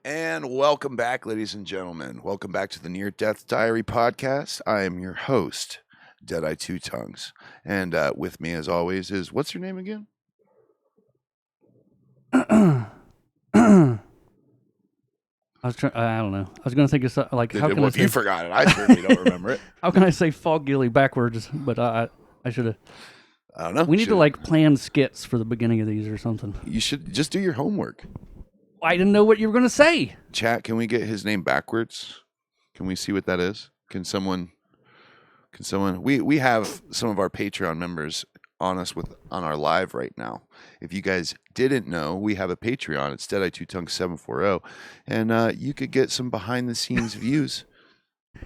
And welcome back, ladies and gentlemen. Welcome back to the Near Death Diary podcast. I am your host, Deadeye Two Tongues. And with me, as always, is what's your name again? I was trying. I don't know. I was going to think of something like how can Well, I if say, you forgot it, I certainly don't remember it. how can I say fog gilly backwards? But I should have. I don't know. We need to plan skits for the beginning of these or something. You should just do your homework. I didn't know what you were going to say. Chat, can we get his name backwards? Can we see what that is? Can someone? We have some of our Patreon members on our live right now. If you guys didn't know, we have a Patreon. It's Deadeye Two Tongues 740, and you could get some behind the scenes views,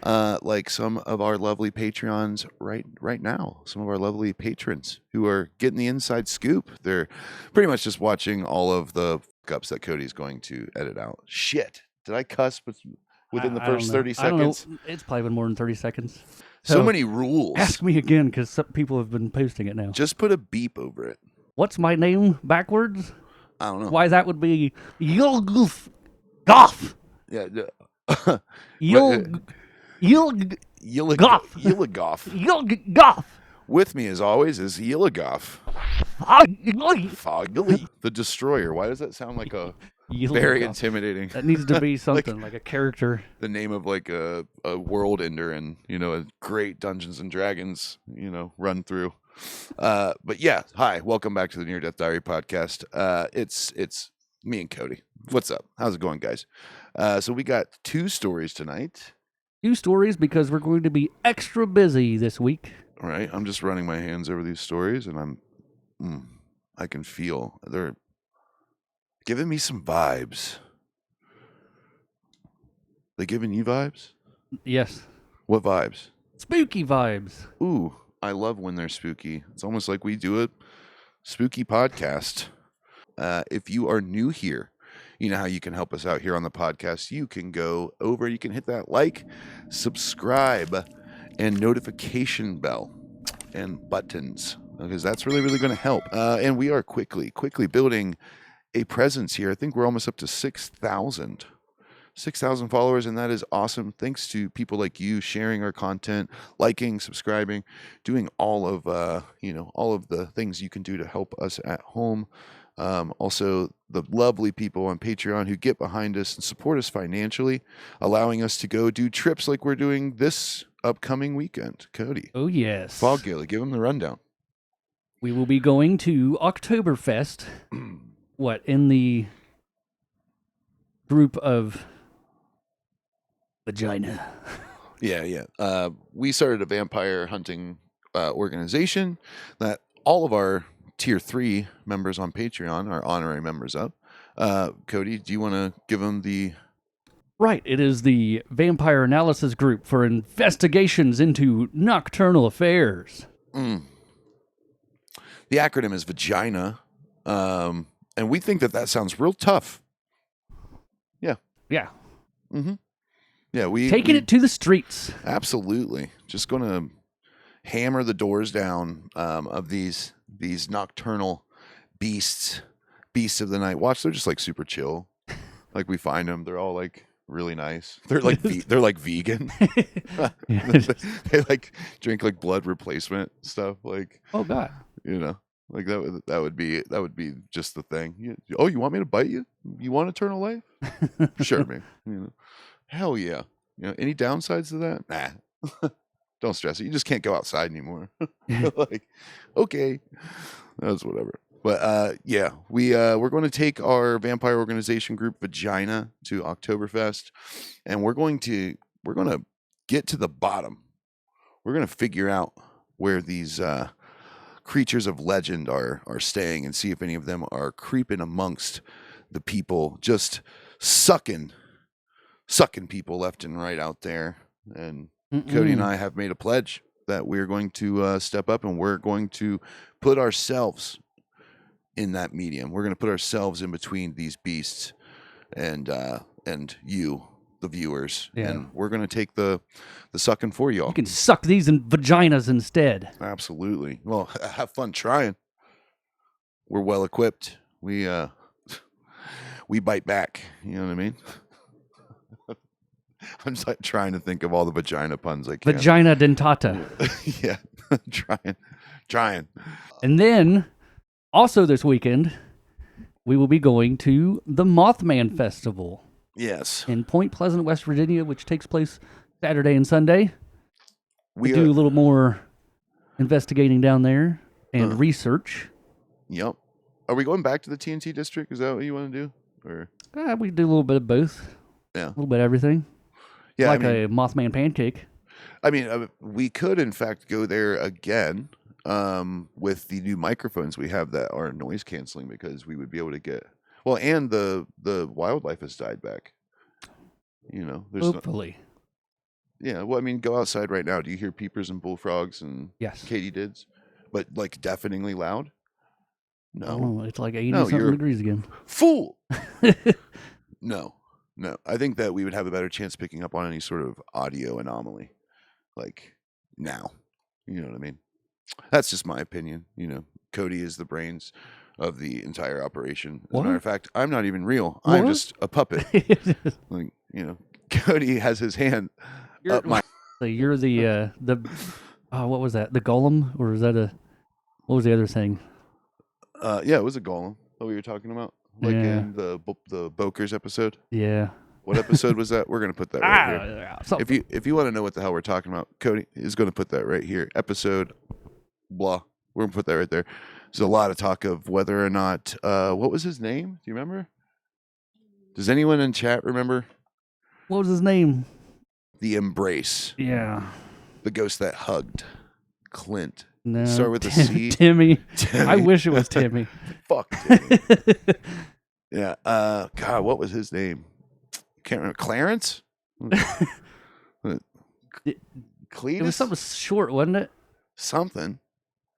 like some of our lovely Patreons right now. Some of our lovely patrons who are getting the inside scoop. They're pretty much just watching all of the ups that Cody's going to edit out. Shit, did I cuss within the first 30 seconds? I don't know. It's probably been more than 30 seconds. So many rules. Ask me again, because some people have been posting it now. Just put a beep over it. What's my name backwards? I don't know. Why that would be Yilgoof Goff. Yeah. Yilgoff. Yilligoff. With me, as always, is Yilligoff. Fogly. The Destroyer. Why does that sound like a very intimidating? That needs to be something like a character. The name of like a world ender and, a great Dungeons and Dragons, run through. But yeah, hi, welcome back to the Near Death Diary podcast. It's me and Cody. What's up? How's it going, guys? So we got 2 stories tonight. 2 stories because we're going to be extra busy this week. All right, I'm just running my hands over these stories, and I can feel they're giving me some vibes. They giving you vibes? Yes. What vibes? Spooky vibes. Ooh, I love when they're spooky. It's almost like we do a spooky podcast. If you are new here, you know how you can help us out here on the podcast. You can go over, you can hit that like, subscribe, and notification bell and buttons, because that's really, really going to help. And we are quickly building a presence here. I think we're almost up to 6,000 followers, and that is awesome. Thanks to people like you sharing our content, liking, subscribing, doing all of the things you can do to help us at home. Also, the lovely people on Patreon who get behind us and support us financially, allowing us to go do trips like we're doing this upcoming weekend. Cody. Oh, yes. Fog Gilly, give them the rundown. We will be going to Oktoberfest. In the group of vagina. Yeah. We started a vampire hunting organization that all of our Tier 3 members on Patreon are honorary members of. Cody, do you want to give them the... Right, it is the Vampire Analysis Group for Investigations into Nocturnal Affairs. The acronym is vagina, and we think that sounds real tough. Yeah. Yeah. Mm-hmm. Yeah, Taking it to the streets. Absolutely. Just going to hammer the doors down of these nocturnal beasts of the night. Watch, they're just like super chill. Like we find them, they're all like really nice. They're like they're like vegan. They like drink like blood replacement stuff. Like, oh god, like that would be just the thing. You want me to bite you? You want eternal life? Sure, man. Hell yeah. Any downsides to that? Nah. Don't stress it. You just can't go outside anymore. Like, okay, that's whatever. But yeah, we're going to take our vampire organization group Vagina to Oktoberfest, and we're going to get to the bottom. We're going to figure out where these creatures of legend are staying, and see if any of them are creeping amongst the people, just sucking people left and right out there. And Cody and I have made a pledge that we're going to step up, and we're going to put ourselves in that medium. We're going to put ourselves in between these beasts and you, the viewers. Yeah. And we're going to take the sucking for y'all. You can suck these in vaginas instead. Absolutely. Well, have fun trying. We're well equipped. We we bite back. You know what I mean? I'm just like trying to think of all the vagina puns I can. Vagina dentata. Yeah, trying. And then, also this weekend, we will be going to the Mothman Festival Yes, in Point Pleasant, West Virginia, which takes place Saturday and Sunday. We we do a little more investigating down there and research. Yep. Are we going back to the TNT district? Is that what you want to do? Or We do a little bit of both. Yeah. A little bit of everything. Yeah, Like a Mothman pancake. I mean, we could in fact go there again with the new microphones we have that are noise canceling, because we would be able to get and the wildlife has died back. You know, there's Hopefully. yeah. Well, I mean, go outside right now. Do you hear peepers and bullfrogs and Yes. katydids? But like deafeningly loud? No. Oh, it's like 80 No, something you're- degrees again. Fool. No. I think that we would have a better chance picking up on any sort of audio anomaly, like now. You know what I mean? That's just my opinion. You know, Cody is the brains of the entire operation. As a matter What? of fact, I'm not even real. I'm What? just a puppet. Like, you know, Cody has his hand up my. So you're the what was that? The golem, or is that what was the other thing? Yeah, it was a golem that we were talking about, like Yeah. in the Bokers episode. Yeah. What episode was that? We're gonna put that right here. Yeah, something. If you want to know what the hell we're talking about, Cody is going to put that right here. Episode blah. We're gonna put that right there. There's a lot of talk of whether or not what was his name? Do you remember? Does anyone in chat remember? What was his name? The Embrace. Yeah. The ghost that hugged Clint. No. Start with a C. Timmy. Timmy. I wish it was Timmy. Fuck Timmy. Yeah. God, what was his name? Can't remember. Clarence? Cletus? It was something short, wasn't it? Something.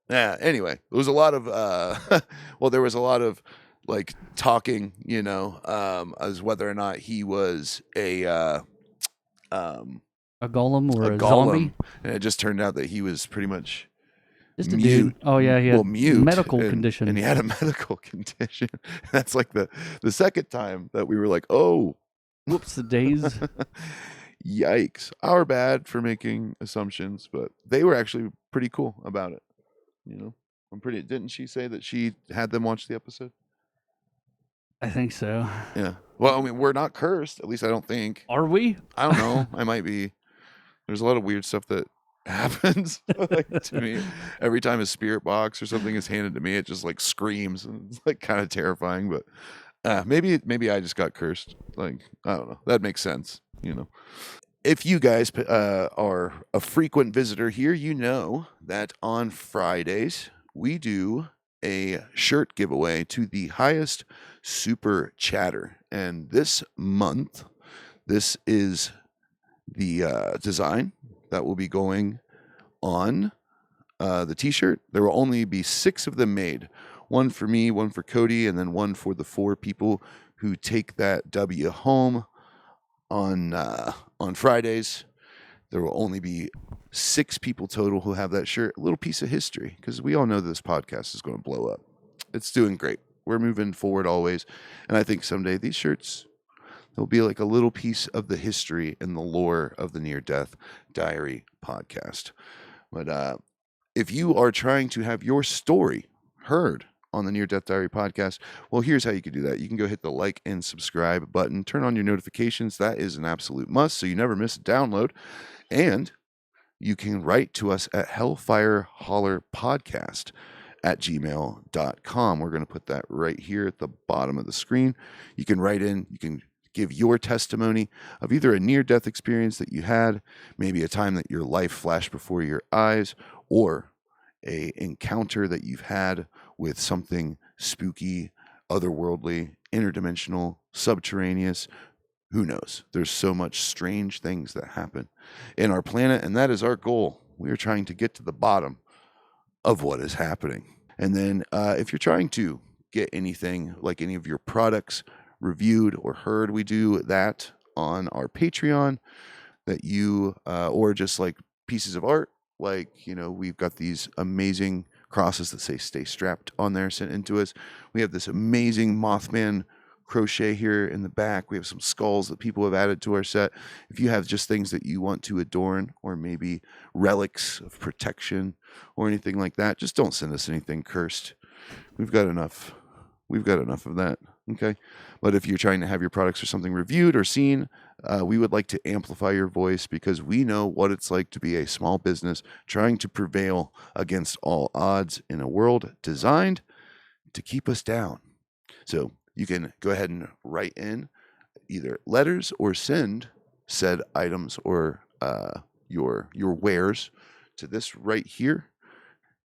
Yeah. Anyway, there was a lot of there was a lot of like talking, you know, as whether or not he was a golem or a golem, zombie? and it just turned out that he was pretty much Just a mute. dude. Oh yeah, he had mute medical and, condition. and he had a medical condition. That's like the second time that we were like, oh, Whoops, the days. yikes! Our bad for making assumptions, but they were actually pretty cool about it. You know, Didn't she say that she had them watch the episode? I think so. Yeah. Well, I mean, we're not cursed. At least I don't think. Are we? I don't know. I might be. There's a lot of weird stuff that happens like, to me. Every time a spirit box or something is handed to me, it just like screams, and it's like kind of terrifying. But maybe I just got cursed. Like, I don't know. That makes sense. You know. If you guys are a frequent visitor here, you know that on Fridays we do a shirt giveaway to the highest super chatter. And this month, this is the design that will be going on the t-shirt. There will only be 6 of them made. One for me, one for Cody, and then one for the 4 people who take that W home on Fridays. There will only be 6 people total who have that shirt. A little piece of history, because we all know this podcast is going to blow up. It's doing great. We're moving forward always. And I think someday these shirts, they'll be like a little piece of the history and the lore of the Near Death Diary podcast. But if you are trying to have your story heard on the Near Death Diary podcast, well, here's how you can do that. You can go hit the like and subscribe button, turn on your notifications. That is an absolute must, so you never miss a download. And you can write to us at hellfirehollerpodcast@gmail.com. We're going to put that right here at the bottom of the screen. You can write in, you can give your testimony of either a near-death experience that you had, maybe a time that your life flashed before your eyes, or a encounter that you've had with something spooky, otherworldly, interdimensional, subterraneous. Who knows? There's so much strange things that happen in our planet, and that is our goal. We are trying to get to the bottom of what is happening. And then if you're trying to get anything like any of your products reviewed or heard, we do that on our Patreon, that you or just like pieces of art, like, you know, we've got these amazing crosses that say "Stay Strapped" on there sent into us. We have this amazing Mothman crochet here in the back. We have some skulls that people have added to our set. If you have just things that you want to adorn, or maybe relics of protection or anything like that, just don't send us anything cursed. We've got enough. We've got enough of that. Okay. But if you're trying to have your products or something reviewed or seen, we would like to amplify your voice, because we know what it's like to be a small business trying to prevail against all odds in a world designed to keep us down. So you can go ahead and write in either letters or send said items or your wares to this right here.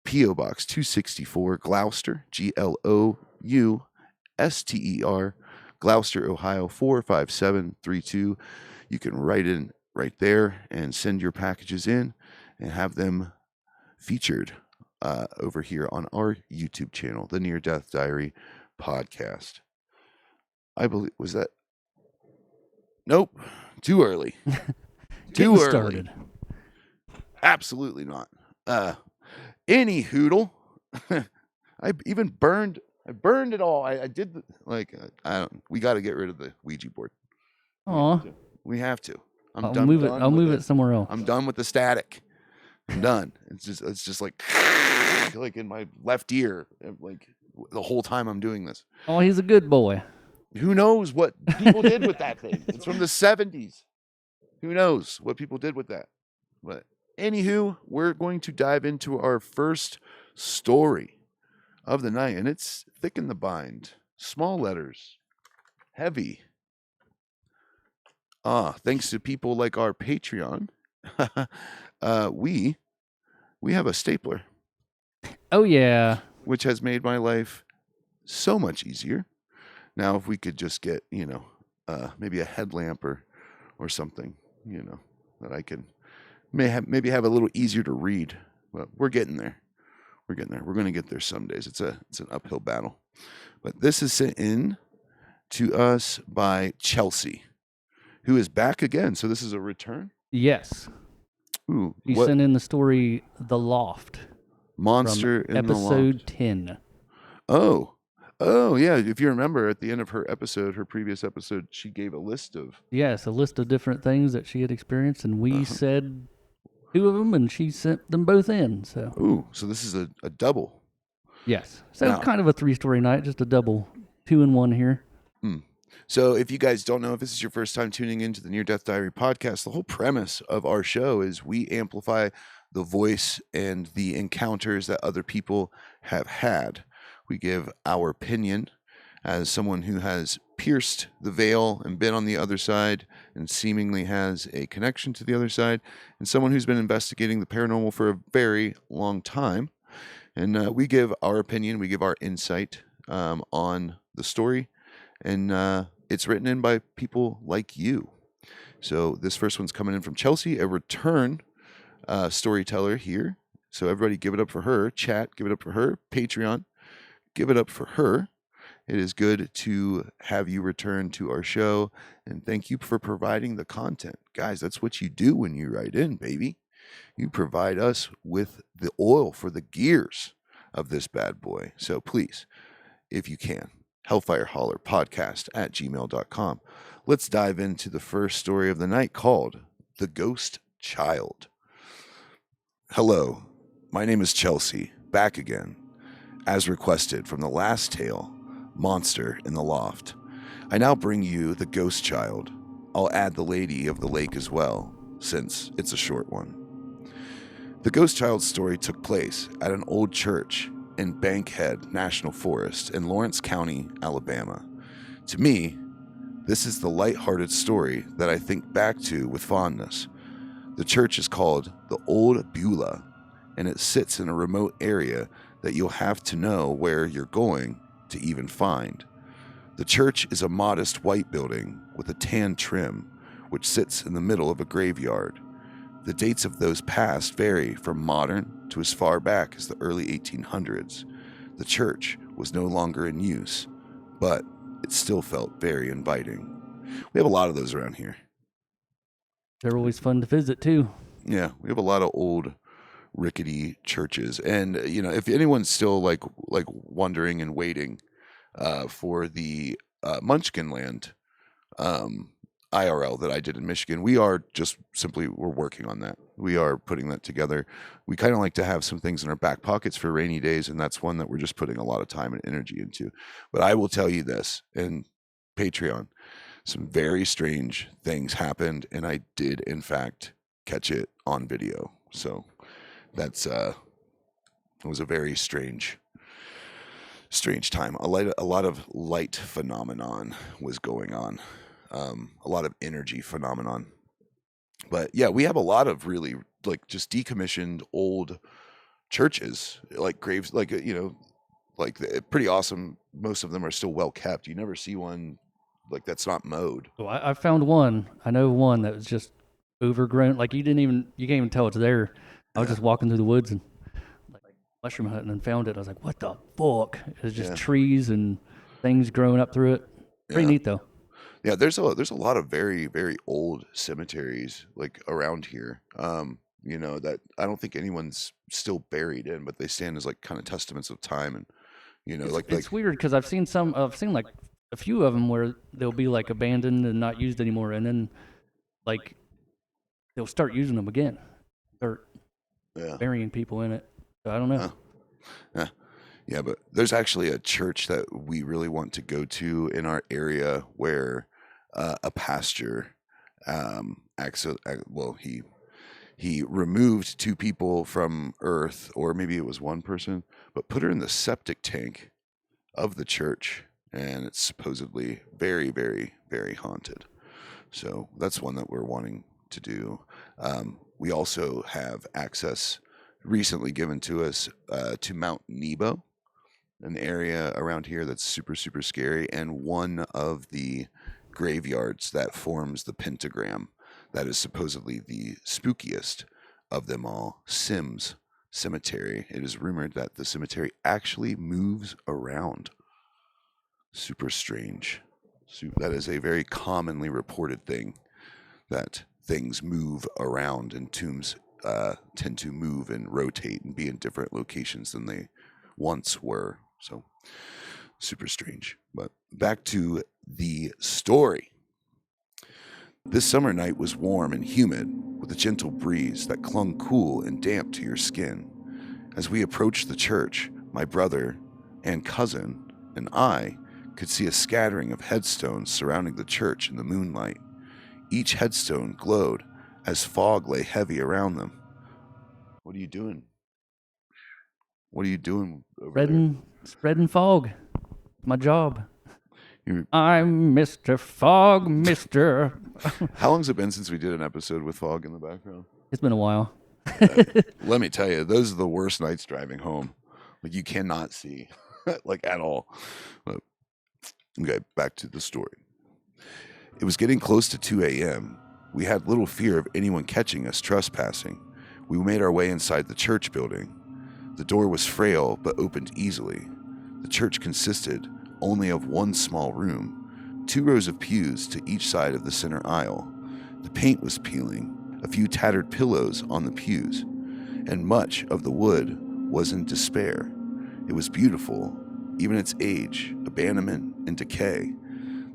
P.O. Box 264, Gloucester, Glouster, Gloucester, Ohio 45732. You can write in right there and send your packages in and have them featured over here on our YouTube channel, the Near Death Diary podcast. I believe, was that? Nope, too early. Too early. Started. Absolutely not. Any hoodle. I even burned. I burned it all. I did the, like. I don't. We got to get rid of the Ouija board. Aw. We have to. I'll move it somewhere else. I'm done with the static. I'm done. It's just like in my left ear, like the whole time I'm doing this. Oh, he's a good boy. Who knows what people did with that thing? It's from the 70s. Who knows what people did with that? But anywho, we're going to dive into our first story of the night, and it's thick in the bind, small letters, heavy. Thanks to people like our Patreon, we have a stapler. Oh yeah, which has made my life so much easier. Now, if we could just get, maybe a headlamp or something, that I can maybe have a little easier to read. But we're getting there. We're getting there. We're going to get there some days. It's an uphill battle. But this is sent in to us by Chelsea, who is back again. So this is a return? Yes. Ooh, you sent in the story The Loft. Monster in the Loft. Episode 10. Oh, yeah. If you remember, at the end of her previous episode, she gave a list of... Yes, a list of different things that she had experienced, and we said 2 of them, and she sent them both in. So. Ooh, so this is a double. Yes. So kind of a 3-story night, just a double, 2 in 1 here. So if you guys don't know, if this is your first time tuning into the Near Death Diary podcast, the whole premise of our show is we amplify the voice and the encounters that other people have had. We give our opinion as someone who has pierced the veil and been on the other side and seemingly has a connection to the other side, and someone who's been investigating the paranormal for a very long time. And we give our opinion, we give our insight on the story, and it's written in by people like you. So this first one's coming in from Chelsea, a return storyteller here. So everybody give it up for her. Chat, give it up for her. Patreon, give it up for her. It is good to have you return to our show, and thank you for providing the content. Guys, that's what you do when you write in, baby. You provide us with the oil for the gears of this bad boy. So please, if you can, hellfirehollerpodcast@gmail.com. Let's dive into the first story of the night, called The Ghost Child. Hello, my name is Chelsea, back again, as requested from the last tale, Monster in the Loft. I now bring you The Ghost Child. I'll add the Lady of the Lake as well, since it's a short one. The Ghost Child story took place at an old church in Bankhead National Forest in Lawrence County, Alabama. To me, this is the lighthearted story that I think back to with fondness. The church is called the Old Beulah, and it sits in a remote area that you'll have to know where you're going to even find. The church is a modest white building with a tan trim, which sits in the middle of a graveyard. The dates of those past vary from modern to as far back as the early 1800s. The church was no longer in use, but it still felt very inviting. We have a lot of those around here. They're always fun to visit, too. Yeah, we have a lot of old, rickety churches. And, if anyone's still like wondering and waiting for the Munchkin Land IRL that I did in Michigan. We're working on that. We are putting that together. We kind of like to have some things in our back pockets for rainy days, and that's one that we're just putting a lot of time and energy into. But I will tell you this, and Patreon, some very strange things happened, and I did in fact catch it on video. So that's it was a very strange time. A lot of light phenomenon was going on. A lot of energy phenomenon. But yeah, we have a lot of really like just decommissioned old churches, like graves, like pretty awesome. Most of them are still well kept. You never see one like that's not mowed. So I found one. I know one that was just overgrown. Like you can't even tell it's there. I was just walking through the woods and like mushroom hunting and found it. I was like, what the fuck? It's just trees and things growing up through it. Pretty neat though. Yeah, there's a lot of very, very old cemeteries like around here. That I don't think anyone's still buried in, but they stand as like kind of testaments of time. And it's weird because I've seen like a few of them where they'll be like abandoned and not used anymore, and then like they'll start using them again, start burying people in it. So I don't know. Yeah, but there's actually a church that we really want to go to in our area where a pastor, he removed two people from Earth, or maybe it was one person, but put her in the septic tank of the church, and it's supposedly very, very, very haunted. So that's one that we're wanting to do. We also have access recently given to us to Mount Nebo, an area around here that's super, super scary, and one of the graveyards that forms the pentagram that is supposedly the spookiest of them all, Sims Cemetery. It is rumored that the cemetery actually moves around. Super strange. That is a very commonly reported thing, that things move around and tombs tend to move and rotate and be in different locations than they once were. So super strange. But back to the story. This summer night was warm and humid, with a gentle breeze that clung cool and damp to your skin. As we approached the church, my brother and cousin and I could see a scattering of headstones surrounding the church in the moonlight. Each headstone glowed as fog lay heavy around them. What are you doing? What are you doing over there? Spreading fog. My job. I'm Mr. Fog, Mr. How long's it been since we did an episode with fog in the background? It's been a while. Let me tell you, those are the worst nights driving home. Like, you cannot see, like, at all. But, okay, back to the story. It was getting close to 2 a.m. We had little fear of anyone catching us trespassing. We made our way inside the church building. The door was frail, but opened easily. The church consisted only of one small room, 2 rows of pews to each side of the center aisle. The paint was peeling, a few tattered pillows on the pews, and much of the wood was in despair. It was beautiful, even its age, abandonment, and decay.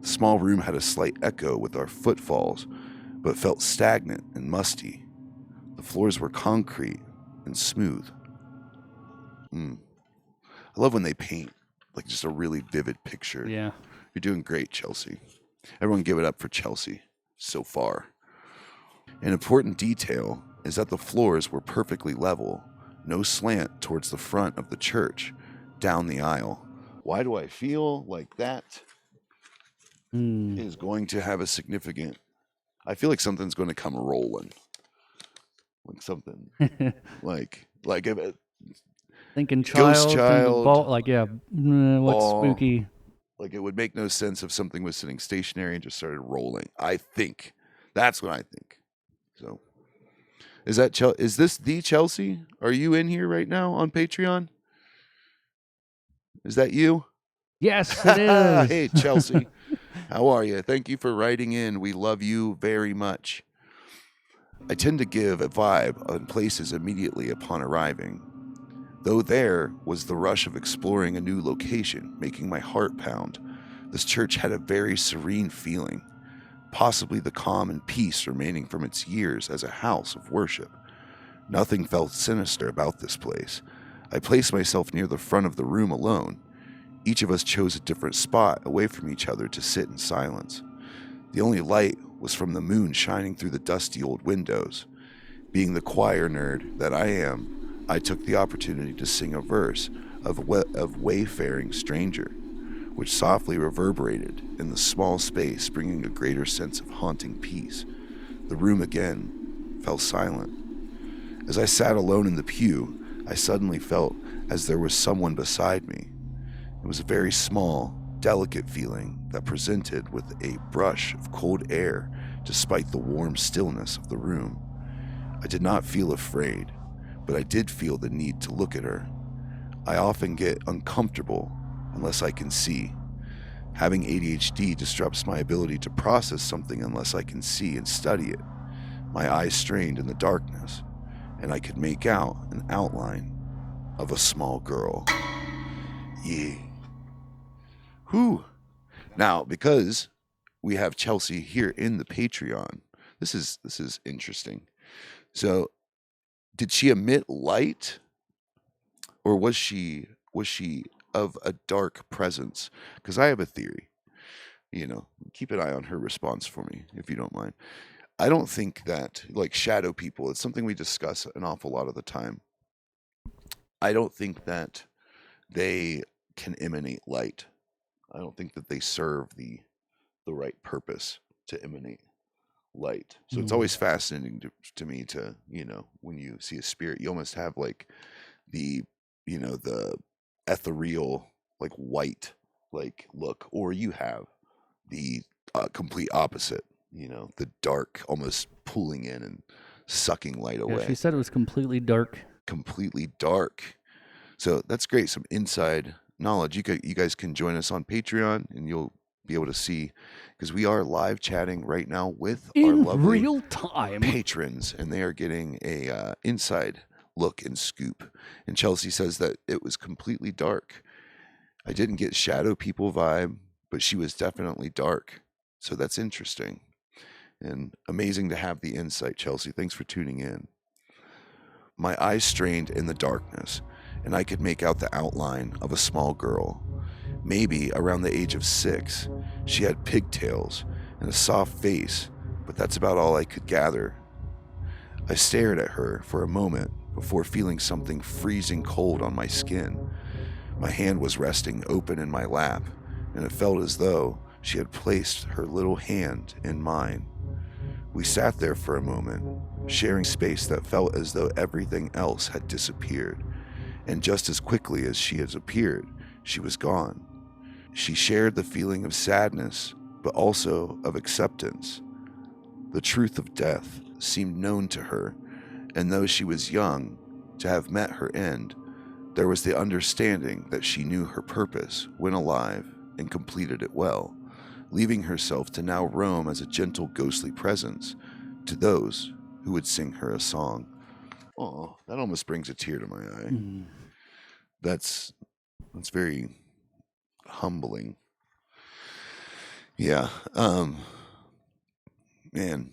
The small room had a slight echo with our footfalls, but felt stagnant and musty. The floors were concrete and smooth. I love when they paint like just a really vivid picture. Yeah. You're doing great, Chelsea. Everyone give it up for Chelsea so far. An important detail is that the floors were perfectly level, no slant towards the front of the church, down the aisle. Why do I feel like that is going to have a significant... I feel like something's going to come rolling. Like something. like if it... Thinking child, child, like, yeah, what's spooky? Like, it would make no sense if something was sitting stationary and just started rolling. I think. That's what I think. So, is this the Chelsea? Are you in here right now on Patreon? Is that you? Yes, it is. Hey, Chelsea. How are you? Thank you for writing in. We love you very much. I tend to give a vibe on places immediately upon arriving. Though there was the rush of exploring a new location, making my heart pound. This church had a very serene feeling, possibly the calm and peace remaining from its years as a house of worship. Nothing felt sinister about this place. I placed myself near the front of the room alone. Each of us chose a different spot away from each other to sit in silence. The only light was from the moon shining through the dusty old windows. Being the choir nerd that I am, I took the opportunity to sing a verse of Wayfaring Stranger, which softly reverberated in the small space, bringing a greater sense of haunting peace. The room again fell silent. As I sat alone in the pew, I suddenly felt as there was someone beside me. It was a very small, delicate feeling that presented with a brush of cold air despite the warm stillness of the room. I did not feel afraid, but I did feel the need to look at her. I often get uncomfortable unless I can see. Having ADHD disrupts my ability to process something unless I can see and study it. My eyes strained in the darkness, and I could make out an outline of a small girl. Yeah. Whew. Now, because we have Chelsea here in the Patreon, this is interesting. So, did she emit light, or was she of a dark presence? Because I have a theory. Keep an eye on her response for me, if you don't mind. I don't think that, like, shadow people, it's something we discuss an awful lot of the time. I don't think that they can emanate light. I don't think that they serve the right purpose to emanate light. So it's always fascinating to me to, when you see a spirit, you almost have like the, the ethereal, like white, like look, or you have the complete opposite, the dark, almost pulling in and sucking light away. Yeah, she said it was completely dark. Completely dark. So that's great. Some inside knowledge. You guys can join us on Patreon, and you'll be able to see, because we are live chatting right now with our lovely real time patrons, and they are getting a inside look and scoop. And Chelsea says that it was completely dark. I didn't get shadow people vibe, but she was definitely dark. So that's interesting and amazing to have the insight, Chelsea. Thanks for tuning in. My eyes strained in the darkness, and I could make out the outline of a small girl, maybe around the age of 6. She had pigtails and a soft face, but that's about all I could gather. I stared at her for a moment before feeling something freezing cold on my skin. My hand was resting open in my lap, and it felt as though she had placed her little hand in mine. We sat there for a moment, sharing space that felt as though everything else had disappeared, and just as quickly as she had appeared, she was gone. She shared the feeling of sadness, but also of acceptance. The truth of death seemed known to her, and though she was young to have met her end, there was the understanding that she knew her purpose when alive and completed it well, leaving herself to now roam as a gentle ghostly presence to those who would sing her a song. Oh, that almost brings a tear to my eye. That's very humbling. Yeah. Man,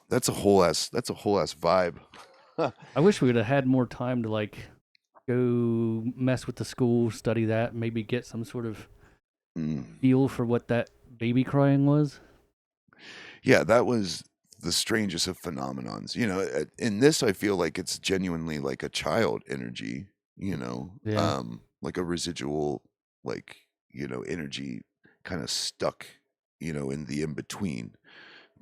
that's a whole ass vibe. I wish we would have had more time to like go mess with the school, study that, maybe get some sort of feel for what that baby crying was. Yeah, that was the strangest of phenomenons. In this, I feel like it's genuinely like a child energy, Yeah. like a residual, like, energy kind of stuck, in the in between,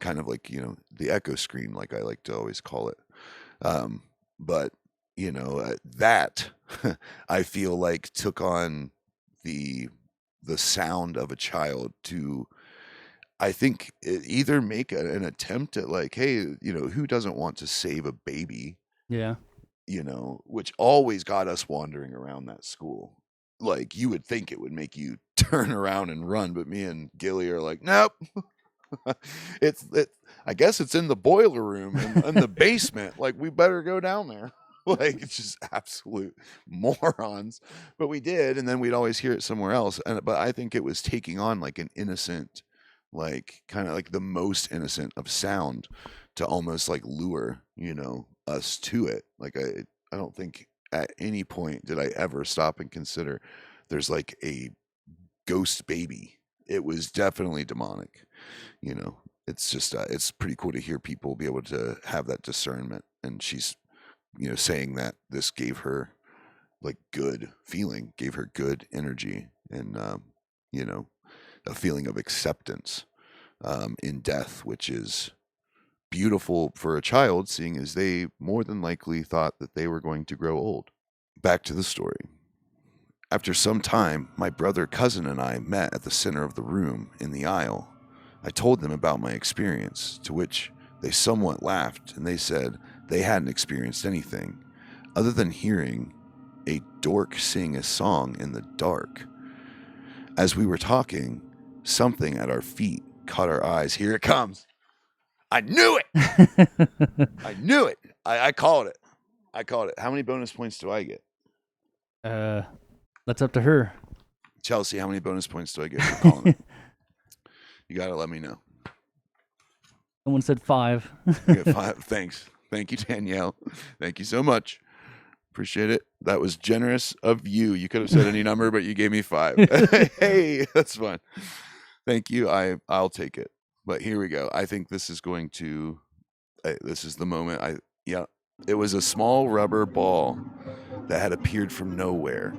kind of like, the echo screen, like I like to always call it. But, that I feel like took on the sound of a child to, I think, either make an attempt at like, hey, who doesn't want to save a baby? Yeah. Which always got us wandering around that school. Like, you would think it would make you turn around and run, but me and Gilly are like, nope. I guess it's in the boiler room in the basement. Like, we better go down there. Like, it's just absolute morons. But we did, and then we'd always hear it somewhere else. But I think it was taking on like an innocent, like kind of like the most innocent of sound to almost like lure, us to it. Like I don't think at any point did I ever stop and consider there's like a ghost baby. It was definitely demonic, you know. It's just it's pretty cool to hear people be able to have that discernment, and she's saying that this gave her like good feeling, gave her good energy, and you know a feeling of acceptance in death, which is beautiful for a child, seeing as they more than likely thought that they were going to grow old. Back to the story. After some time, my brother, cousin, and I met at the center of the room in the aisle. I told them about my experience, to which they somewhat laughed, and they said they hadn't experienced anything other than hearing a dork sing a song in the dark. As we were talking, something at our feet caught our eyes. Here it comes. I knew it. I knew it. I called it. I called it. How many bonus points do I get? That's up to her. Chelsea, how many bonus points do I get for calling it? You got to let me know. Someone said 5. You get 5. Thanks. Thank you, Danielle. Thank you so much. Appreciate it. That was generous of you. You could have said any number, but you gave me 5. Hey, that's fine. Thank you. I'll take it. But here we go. I think this is going to. This is the moment. Yeah. It was a small rubber ball that had appeared from nowhere.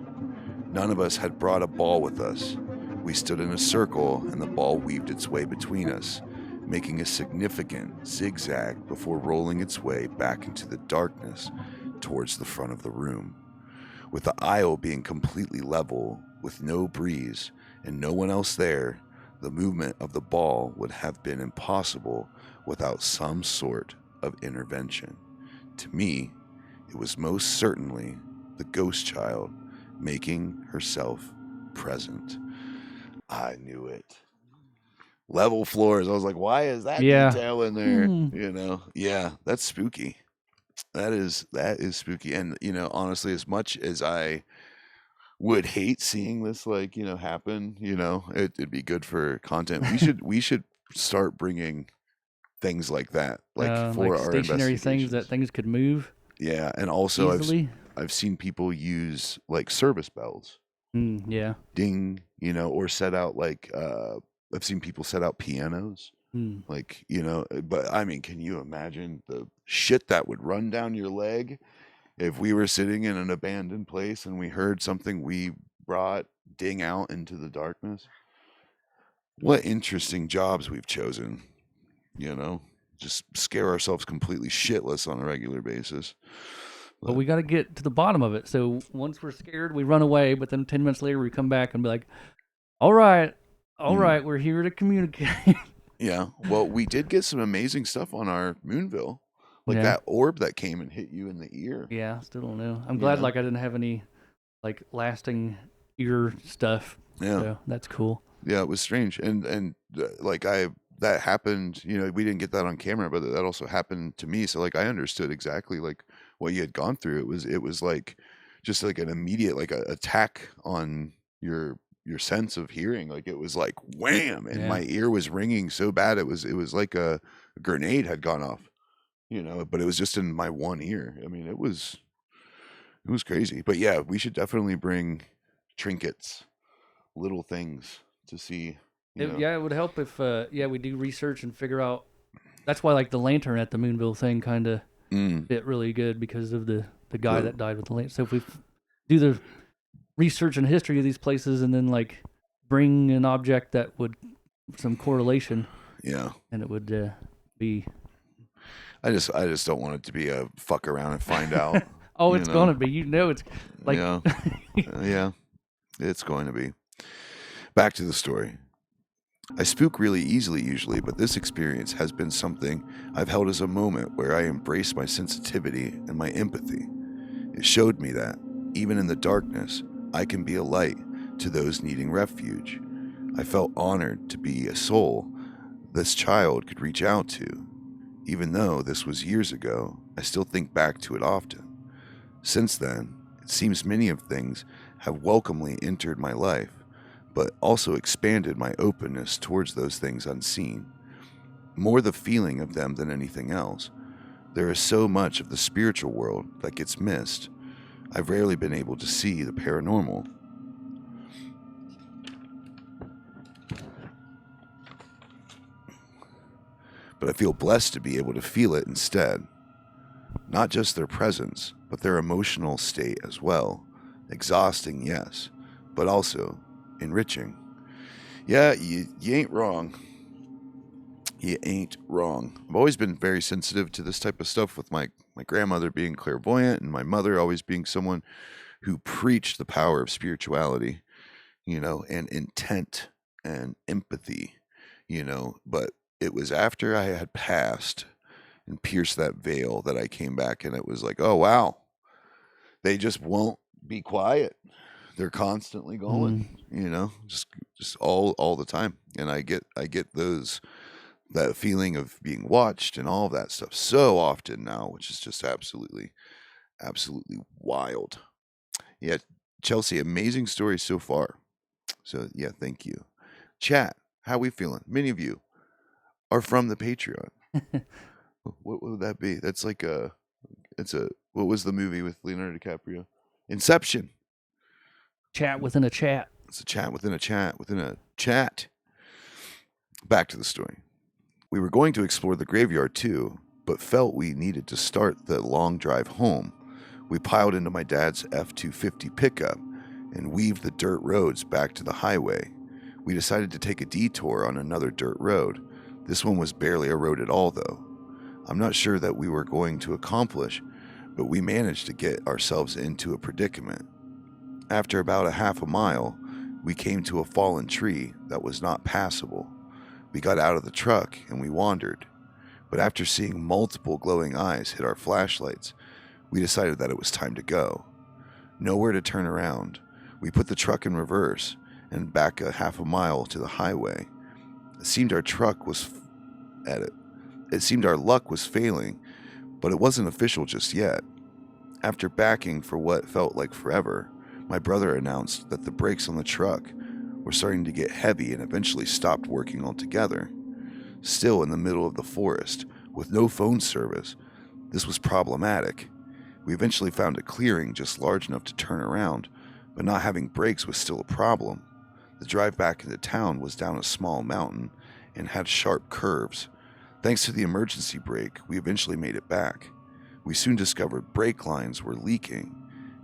None of us had brought a ball with us. We stood in a circle, and the ball weaved its way between us, making a significant zigzag before rolling its way back into the darkness towards the front of the room. With the aisle being completely level, with no breeze, and no one else there, the movement of the ball would have been impossible without some sort of intervention. To me, it was most certainly the ghost child making herself present. I knew it. Level floors. I was like, why is that detail in there? Yeah, that's spooky. That is spooky. And honestly, as much as I would hate seeing this happen, it'd be good for content. We should start bringing things like that, for like our stationary things that investigations. things could move Yeah, and also easily. I've seen people use like service bells, Yeah. ding, or set out I've seen people set out pianos, but I mean, can you imagine the shit that would run down your leg if we were sitting in an abandoned place and we heard something we brought ding out into the darkness? What interesting jobs we've chosen, just scare ourselves completely shitless on a regular basis. But we got to get to the bottom of it. So once we're scared, we run away. But then 10 minutes later, we come back and be like, all right, we're here to communicate. Yeah. Well, we did get some amazing stuff on our Moonville. Like that orb that came and hit you in the ear. Yeah, still don't know. I'm glad I didn't have any lasting ear stuff. Yeah. So that's cool. Yeah, it was strange. And that happened, we didn't get that on camera, but that also happened to me. So I understood exactly what you had gone through. It was like just like an immediate attack on your sense of hearing. It was like wham, and my ear was ringing so bad it was like a grenade had gone off, but it was just in my one ear. I mean, it was crazy. But yeah, we should definitely bring trinkets, little things to see. Yeah, it would help if we do research and figure out. That's why the lantern at the Moonville thing kind of fit really good because of the guy that died with the lantern. So if we do the research and history of these places and then bring an object that would some correlation, and it would be. I just don't want it to be a fuck around and find out. Oh, it's gonna be. It's like yeah, it's going to be. Back to the story. I spook really easily usually, but this experience has been something I've held as a moment where I embrace my sensitivity and my empathy. It showed me that, even in the darkness, I can be a light to those needing refuge. I felt honored to be a soul this child could reach out to. Even though this was years ago, I still think back to it often. Since then, it seems many of things have welcomely entered my life, but also expanded my openness towards those things unseen. More the feeling of them than anything else. There is so much of the spiritual world that gets missed. I've rarely been able to see the paranormal. But I feel blessed to be able to feel it instead. Not just their presence, but their emotional state as well. Exhausting, yes, but also enriching. Yeah, you ain't wrong. You ain't wrong. I've always been very sensitive to this type of stuff with my grandmother being clairvoyant and my mother always being someone who preached the power of spirituality, and intent and empathy, But it was after I had passed and pierced that veil that I came back and it was like, oh, wow, they just won't be quiet. They're constantly Mm. going, just all the time. And I get that feeling of being watched and all of that stuff so often now, which is just absolutely wild. Yeah, Chelsea, amazing story so far. So yeah, thank you. Chat, how we feeling? Many of you are from the Patreon. What would that be? That's like what was the movie with Leonardo DiCaprio? Inception. Chat within a chat. It's a chat within a chat within a chat. Back to the story. We were going to explore the graveyard too, but felt we needed to start the long drive home. We piled into my dad's F-250 pickup and weaved the dirt roads back to the highway. We decided to take a detour on another dirt road. This one was barely a road at all, though. I'm not sure that we were going to accomplish, but we managed to get ourselves into a predicament. After about a half a mile, we came to a fallen tree that was not passable. We got out of the truck and we wandered, but after seeing multiple glowing eyes hit our flashlights, we decided that it was time to go. Nowhere to turn around, we put the truck in reverse and back a half a mile to the highway. It seemed our luck was failing, but it wasn't official just yet. After backing for what felt like forever, my brother announced that the brakes on the truck were starting to get heavy and eventually stopped working altogether. Still in the middle of the forest, with no phone service, this was problematic. We eventually found a clearing just large enough to turn around, but not having brakes was still a problem. The drive back into town was down a small mountain and had sharp curves. Thanks to the emergency brake, we eventually made it back. We soon discovered brake lines were leaking,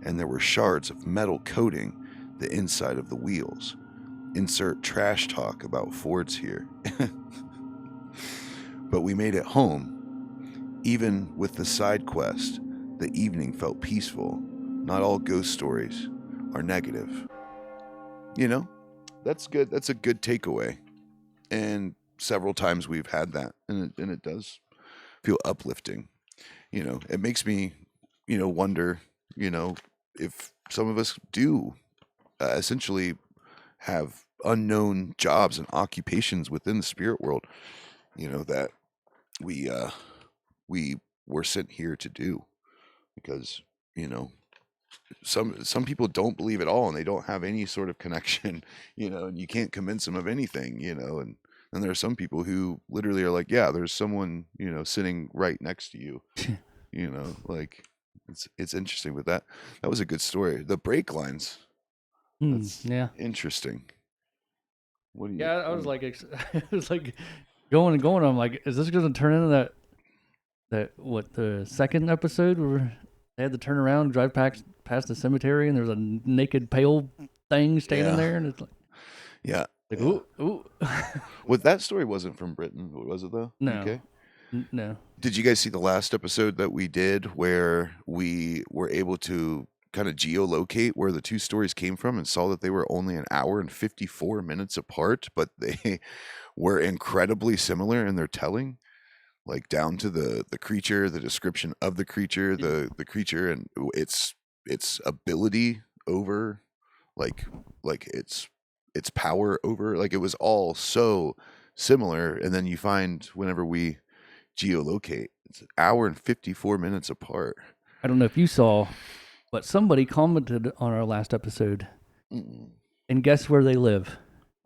and there were shards of metal coating the inside of the wheels. Insert trash talk about Fords here. But we made it home. Even with the side quest, the evening felt peaceful. Not all ghost stories are negative. That's good. That's a good takeaway. And several times we've had that, and it does feel uplifting. It makes me, wonder, if some of us do essentially have unknown jobs and occupations within the spirit world, that we were sent here to do, because some people don't believe at all and they don't have any sort of connection, and you can't convince them of anything, and then there are some people who literally are like, yeah, there's someone, sitting right next to you, like it's interesting with that. That was a good story. The brake lines. That's Yeah. interesting. What do you? Yeah, I was like, it was like going and going. I'm like, is this going to turn into the second episode where they had to turn around, and drive past the cemetery, and there's a naked pale thing standing there, and it's like, yeah. ooh, ooh. Well, that story wasn't from Britain, was it though? No. Okay. No. Did you guys see the last episode that we did where we were able to kind of geolocate where the two stories came from and saw that they were only an hour and 54 minutes apart, but they were incredibly similar in their telling, like down to the creature, the description of the creature, the creature and its ability over, like its power over, like it was all so similar. And then you find whenever we geolocate, it's an hour and 54 minutes apart. I don't know if you saw But somebody commented on our last episode, Mm-mm. and guess where they live?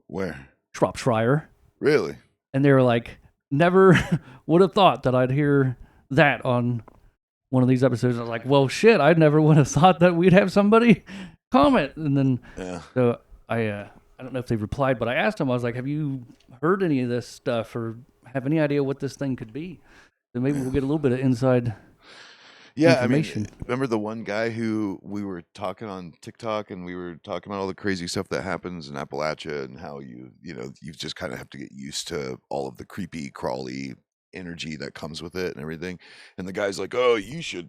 Where? Shropshire. Really? And they were like, never would have thought that I'd hear that on one of these episodes. I was like, well, shit, I never would have thought that we'd have somebody comment. And then, so I don't know if they replied, but I asked them, I was like, have you heard any of this stuff or have any idea what this thing could be? So maybe we'll get a little bit of inside information. I mean, remember the one guy who we were talking on TikTok and we were talking about all the crazy stuff that happens in Appalachia and how you just kind of have to get used to all of the creepy, crawly energy that comes with it and everything. And the guy's like, "Oh, you should,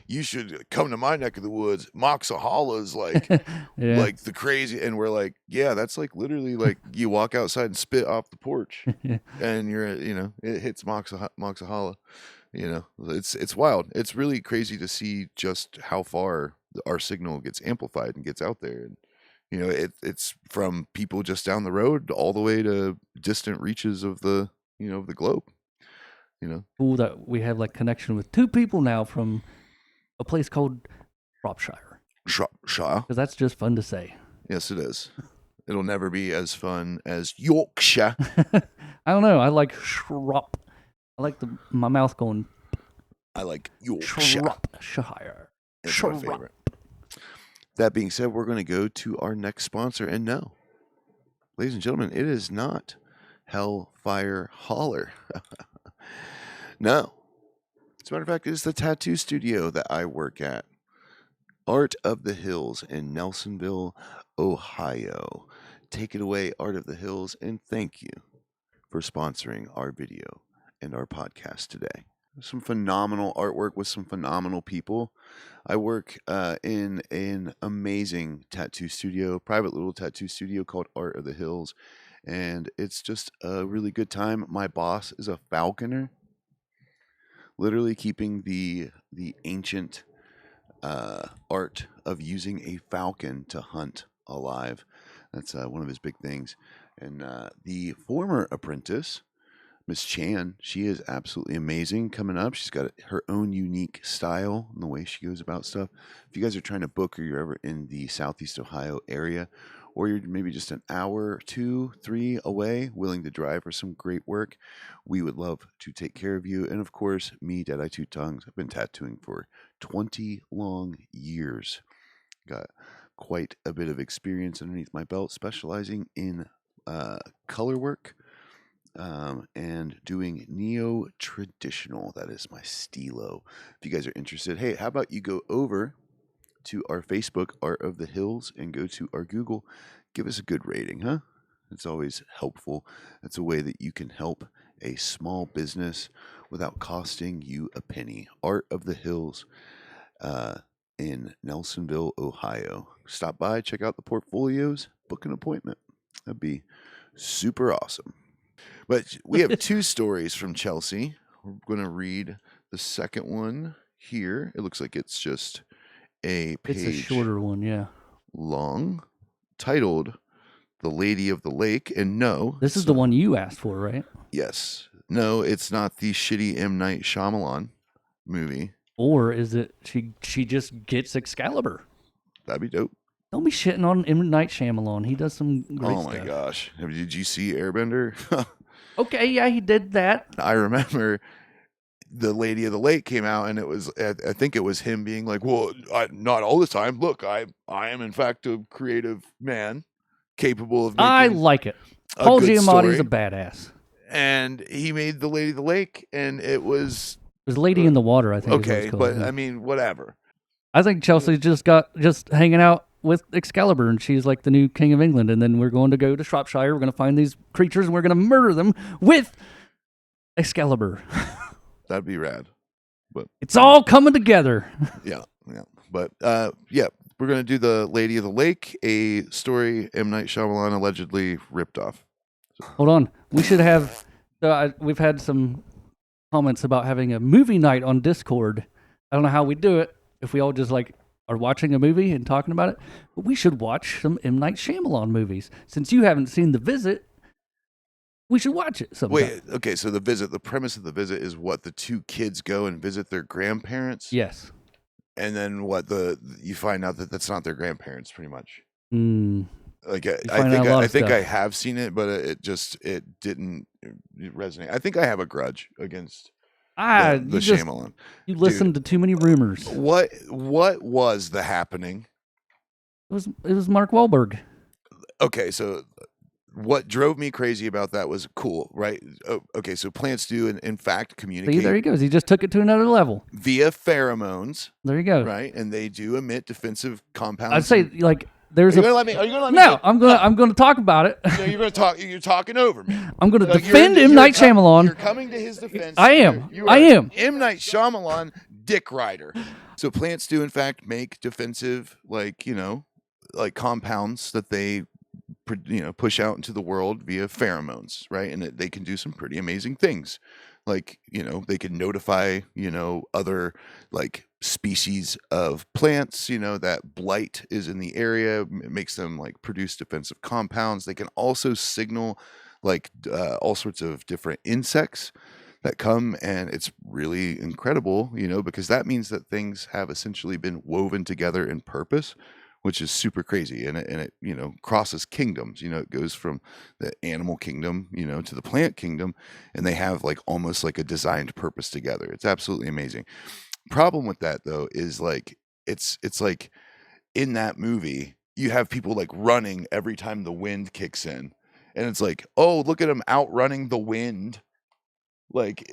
you should come to my neck of the woods. Moxahola's like, like the crazy." And we're like, "Yeah, that's like literally like you walk outside and spit off the porch, and you're, it hits Moxahala." It's wild. It's really crazy to see just how far our signal gets amplified and gets out there. And it's from people just down the road all the way to distant reaches of the of the globe. Cool that we have like connection with two people now from a place called Shropshire. Shropshire. Because that's just fun to say. Yes, it is. It'll never be as fun as Yorkshire. I don't know. I like Shrop. I like my mouth going. I like Yorkshire. Shropshire. It's my favorite. That being said, we're going to go to our next sponsor. And no, ladies and gentlemen, it is not Hellfire Holler. No. As a matter of fact, it is the tattoo studio that I work at. Art of the Hills in Nelsonville, Ohio. Take it away, Art of the Hills, and thank you for sponsoring our video and our podcast today. Some phenomenal artwork with some phenomenal people. I work in an amazing tattoo studio, private little tattoo studio called Art of the Hills, and it's just a really good time. My boss is a falconer, literally keeping the ancient art of using a falcon to hunt alive. That's one of his big things. And the former apprentice, Miss Chan, she is absolutely amazing coming up. She's got her own unique style in the way she goes about stuff. If you guys are trying to book or you're ever in the Southeast Ohio area, or you're maybe just an hour, 2, 3 away, willing to drive for some great work, we would love to take care of you. And of course, me, Deadeye Two Tongues, I've been tattooing for 20 long years. Got quite a bit of experience underneath my belt, specializing in color work. And doing neo-traditional. That is my stilo. If you guys are interested, hey, how about you go over to our Facebook, Art of the Hills, and go to our Google. Give us a good rating, huh? It's always helpful. It's a way that you can help a small business without costing you a penny. Art of the Hills in Nelsonville, Ohio. Stop by, check out the portfolios, book an appointment. That'd be super awesome. But we have 2 stories from Chelsea. We're going to read the second one here. It looks like it's just a page. It's a shorter one, yeah. Long, titled The Lady of the Lake. And no. This is the one you asked for, right? Yes. No, it's not the shitty M. Night Shyamalan movie. Or is it she just gets Excalibur? That'd be dope. Don't be shitting on M. Night Shyamalan. He does some great stuff. Oh my gosh. Did you see Airbender? Okay, yeah, he did that. I remember The Lady of the Lake came out, and it was, I think it was him being like, well, not all the time. Look, I am in fact a creative man capable of making I like it. Paul Giamatti's a badass. And he made The Lady of the Lake, and it was... It was Lady in the Water, I think. Okay, but I mean, whatever. I think Chelsea just hanging out with Excalibur, and she's like the new king of England, and then we're going to go to Shropshire, we're going to find these creatures, and we're going to murder them with Excalibur. That'd be rad. But it's all coming together. Yeah. But, we're going to do The Lady of the Lake, a story M. Night Shyamalan allegedly ripped off. Hold on. We should have... we've had some comments about having a movie night on Discord. I don't know how we do it, if we all just are watching a movie and talking about it, but we should watch some M. Night Shyamalan movies. Since you haven't seen The Visit, we should watch it sometime. Wait, okay, so the premise of The Visit is what, the 2 kids go and visit their grandparents? Yes. and then you find out that that's not their grandparents, pretty much. Mm. Like You find out a lot I of think I stuff. have seen it, but it didn't resonate. I think I have a grudge against the You just Shyamalan. you listened to too many rumors. What was the happening? It was Mark Wahlberg. Okay, so what drove me crazy about that was cool, right? Okay, so plants do in fact See, communicate there he goes. He just took it to another level. via pheromones, There you go. right? And they do emit defensive compounds. I'd say like there's Are you gonna let me? no. I'm gonna talk about it. No, you're gonna talk. You're talking over me. I'm gonna Like, defend M. Night Shyamalan. You're coming to his defense. I am. You I are am. M. Night Shyamalan, dick rider. So plants do in fact make defensive, like compounds that they push out into the world via pheromones, right? And they can do some pretty amazing things, like they can notify other like species of plants that blight is in the area. It makes them like produce defensive compounds. They can also signal like all sorts of different insects that come, and it's really incredible because that means that things have essentially been woven together in purpose, which is super crazy. And it crosses kingdoms. It goes from the animal kingdom to the plant kingdom, and they have like almost like a designed purpose together. It's absolutely amazing. Problem with that though is like it's like in that movie you have people like running every time the wind kicks in, and it's like, oh, look at them outrunning the wind. Like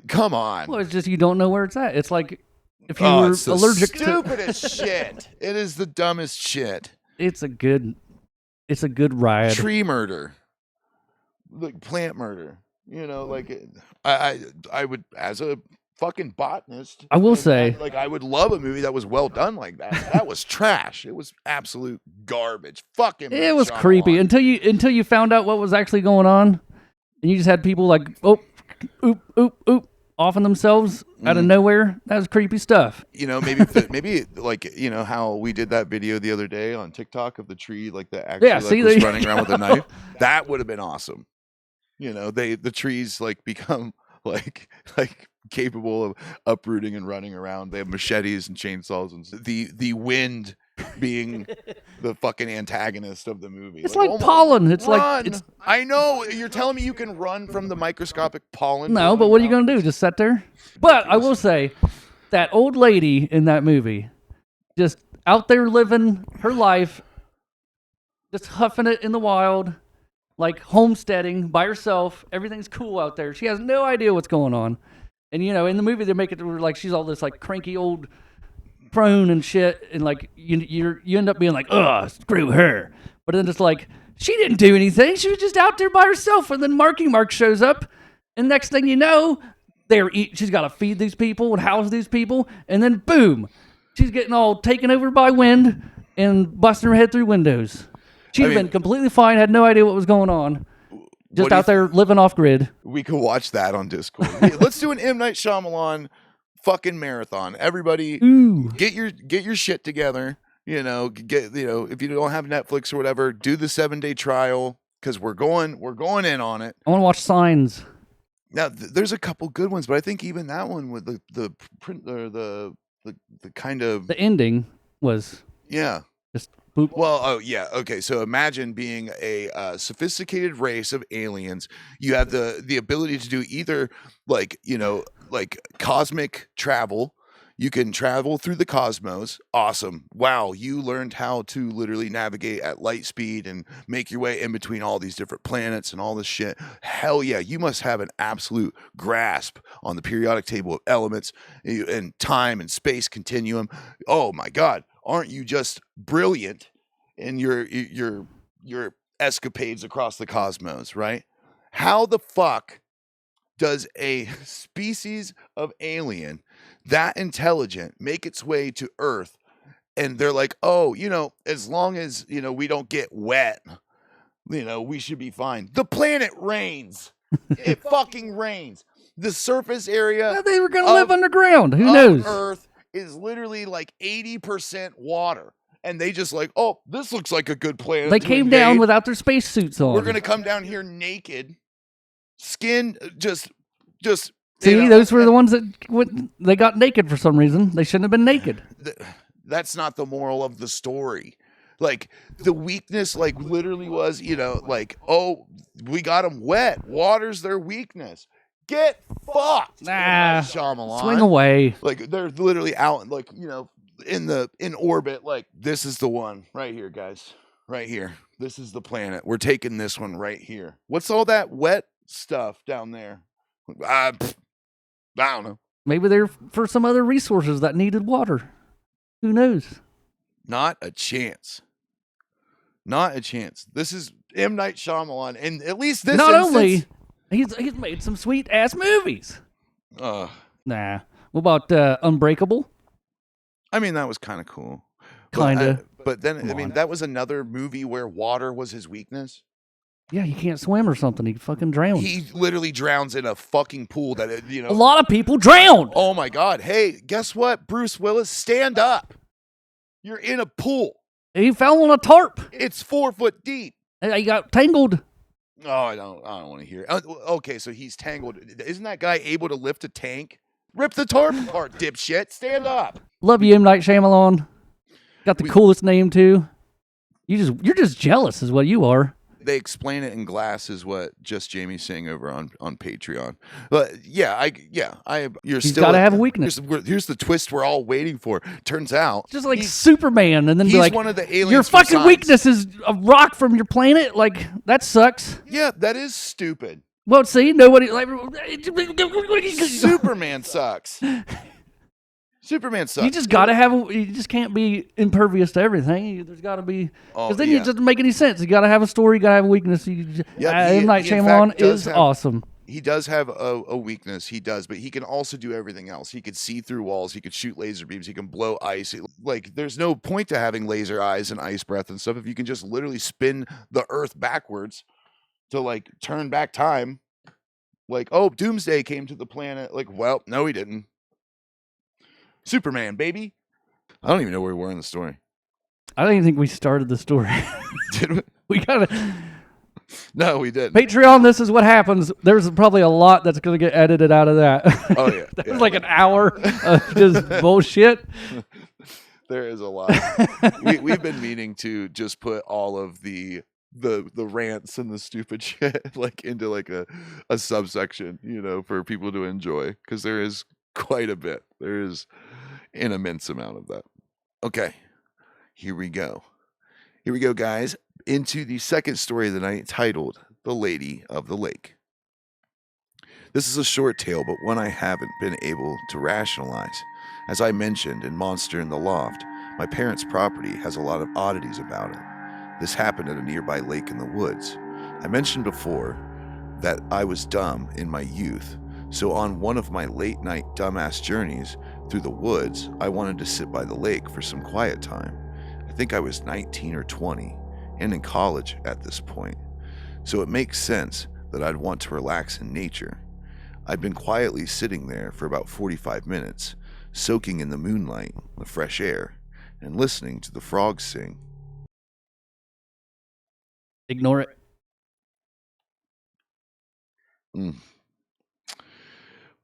come on. Well, it's just you don't know where it's at. It's like if you were it's the allergic to stupidest shit. It is the dumbest shit. It's a good ride. Tree murder, like plant murder. Like I would, as a fucking botanist, I will say, I would love a movie that was well done like that. That was trash. It was absolute garbage. Fucking. It was creepy until you found out what was actually going on, and you just had people like, oh, oop, offing themselves out of nowhere. That was creepy stuff. Maybe like how we did that video the other day on TikTok of the tree, like that actually was running around with a knife. That would have been awesome. The trees like become like capable of uprooting and running around. They have machetes and chainsaws, and the wind being the fucking antagonist of the movie. It's like pollen. It's run. like I know you're telling me you can run from the microscopic pollen. No, but what are you gonna do? Just sit there? But I will say, that old lady in that movie, just out there living her life, just huffing it in the wild, like homesteading by herself. Everything's cool out there. She has no idea what's going on. And in the movie they make it like she's all this like cranky old prone and shit, and like you end up being like, ugh, screw her. But then it's like she didn't do anything. She was just out there by herself. And then Marky Mark shows up, and next thing you know, she's got to feed these people and house these people, and then boom, she's getting all taken over by wind and busting her head through windows. She'd have been completely fine, had no idea what was going on. Just out there living off grid. We could watch that on Discord. Let's do an M. Night Shyamalan fucking marathon. Everybody, get your shit together. If you don't have Netflix or whatever, do the 7-day trial because we're going in on it. I want to watch Signs. Now, there's a couple good ones, but I think even that one with the print or the kind of the ending was just boop. Well, oh yeah, okay. So imagine being a sophisticated race of aliens. You have the ability to do either like cosmic travel. You can travel through the cosmos. Awesome. Wow, you learned how to literally navigate at light speed and make your way in between all these different planets and all this shit. Hell yeah, you must have an absolute grasp on the periodic table of elements and time and space continuum. Oh my God, aren't you just brilliant in your escapades across the cosmos, right? How the fuck does a species of alien that intelligent make its way to Earth, and they're like, oh, as long as we don't get wet, we should be fine. The planet rains. It fucking rains. The surface area Well, they were gonna live underground. Who knows? Earth is literally like 80% water, and they just like, oh, this looks like a good planet. They came down without their spacesuits on. We're gonna come down here naked, skin just See, You know, those were the ones that they got naked for some reason. They shouldn't have been naked. That's not the moral of the story. Like the weakness, like literally was, like, oh, we got them wet. Water's their weakness. Get fucked, Nah, Shyamalan. swing away. Like they're literally out, like in orbit. Like this is the one right here, guys. Right here. This is the planet. We're taking this one right here. What's all that wet stuff down there? I don't know. Maybe they're for some other resources that needed water. Who knows? Not a chance. Not a chance. This is M. Night Shyamalan, and at least this. Not instance, only he's made some sweet ass movies. Uh, Nah. What about Unbreakable? I mean, that was kind of cool. Kinda. But then, Come I mean, on. that was another movie where water was his weakness. Yeah, he can't swim or something. He fucking drowns. He literally drowns in a fucking pool that, A lot of people drowned. Oh my God. Hey, guess what, Bruce Willis? Stand up. You're in a pool. He fell on a tarp. It's 4 foot deep. He got tangled. Oh, I don't want to hear it. Okay, so he's tangled. Isn't that guy able to lift a tank? Rip the tarp apart, dipshit. Stand up. Love you, M. Night Shyamalan. Got the coolest name too. You're just jealous, is what you are. They explain it in Glass, is what Just Jamie's saying over on Patreon. But you're He's still got to have a weakness. Here's the twist we're all waiting for. Turns out, Just like Superman, and then be he's like, one of the aliens. your from fucking science. weakness is a rock from your planet. Like that sucks. Yeah, that is stupid. Well, see, nobody like. Superman sucks. Superman sucks. You just gotta have. You just can't be impervious to everything. There's got to be, because then it doesn't make any sense. You gotta have a story. You gotta have a weakness. M. Night Shyamalan is awesome. He does have a weakness. He does, but he can also do everything else. He could see through walls. He could shoot laser beams. He can blow ice. Like, there's no point to having laser eyes and ice breath and stuff if you can just literally spin the Earth backwards to like turn back time. Like, oh, Doomsday came to the planet. Like, well, no, he didn't. Superman, baby. I don't even know where we were in the story. I don't even think we started the story. Did we? We gotta. No, we didn't. Patreon, this is what happens. There's probably a lot that's going to get edited out of that. Oh, yeah. That was like an hour of just bullshit. There is a lot. We've been meaning to just put all of the rants and the stupid shit like into like a subsection, for people to enjoy, because there is quite a bit. There is an immense amount of that. Okay, here we go. Here we go, guys, into the second story of the night, titled The Lady of the Lake. This is a short tale, but one I haven't been able to rationalize. As I mentioned in Monster in the Loft, my parents' property has a lot of oddities about it. This happened at a nearby lake in the woods. I mentioned before that I was dumb in my youth, so on one of my late-night dumbass journeys through the woods, I wanted to sit by the lake for some quiet time. I think I was 19 or 20, and in college at this point, so it makes sense that I'd want to relax in nature. I'd been quietly sitting there for about 45 minutes, soaking in the moonlight, the fresh air, and listening to the frogs sing. Ignore it.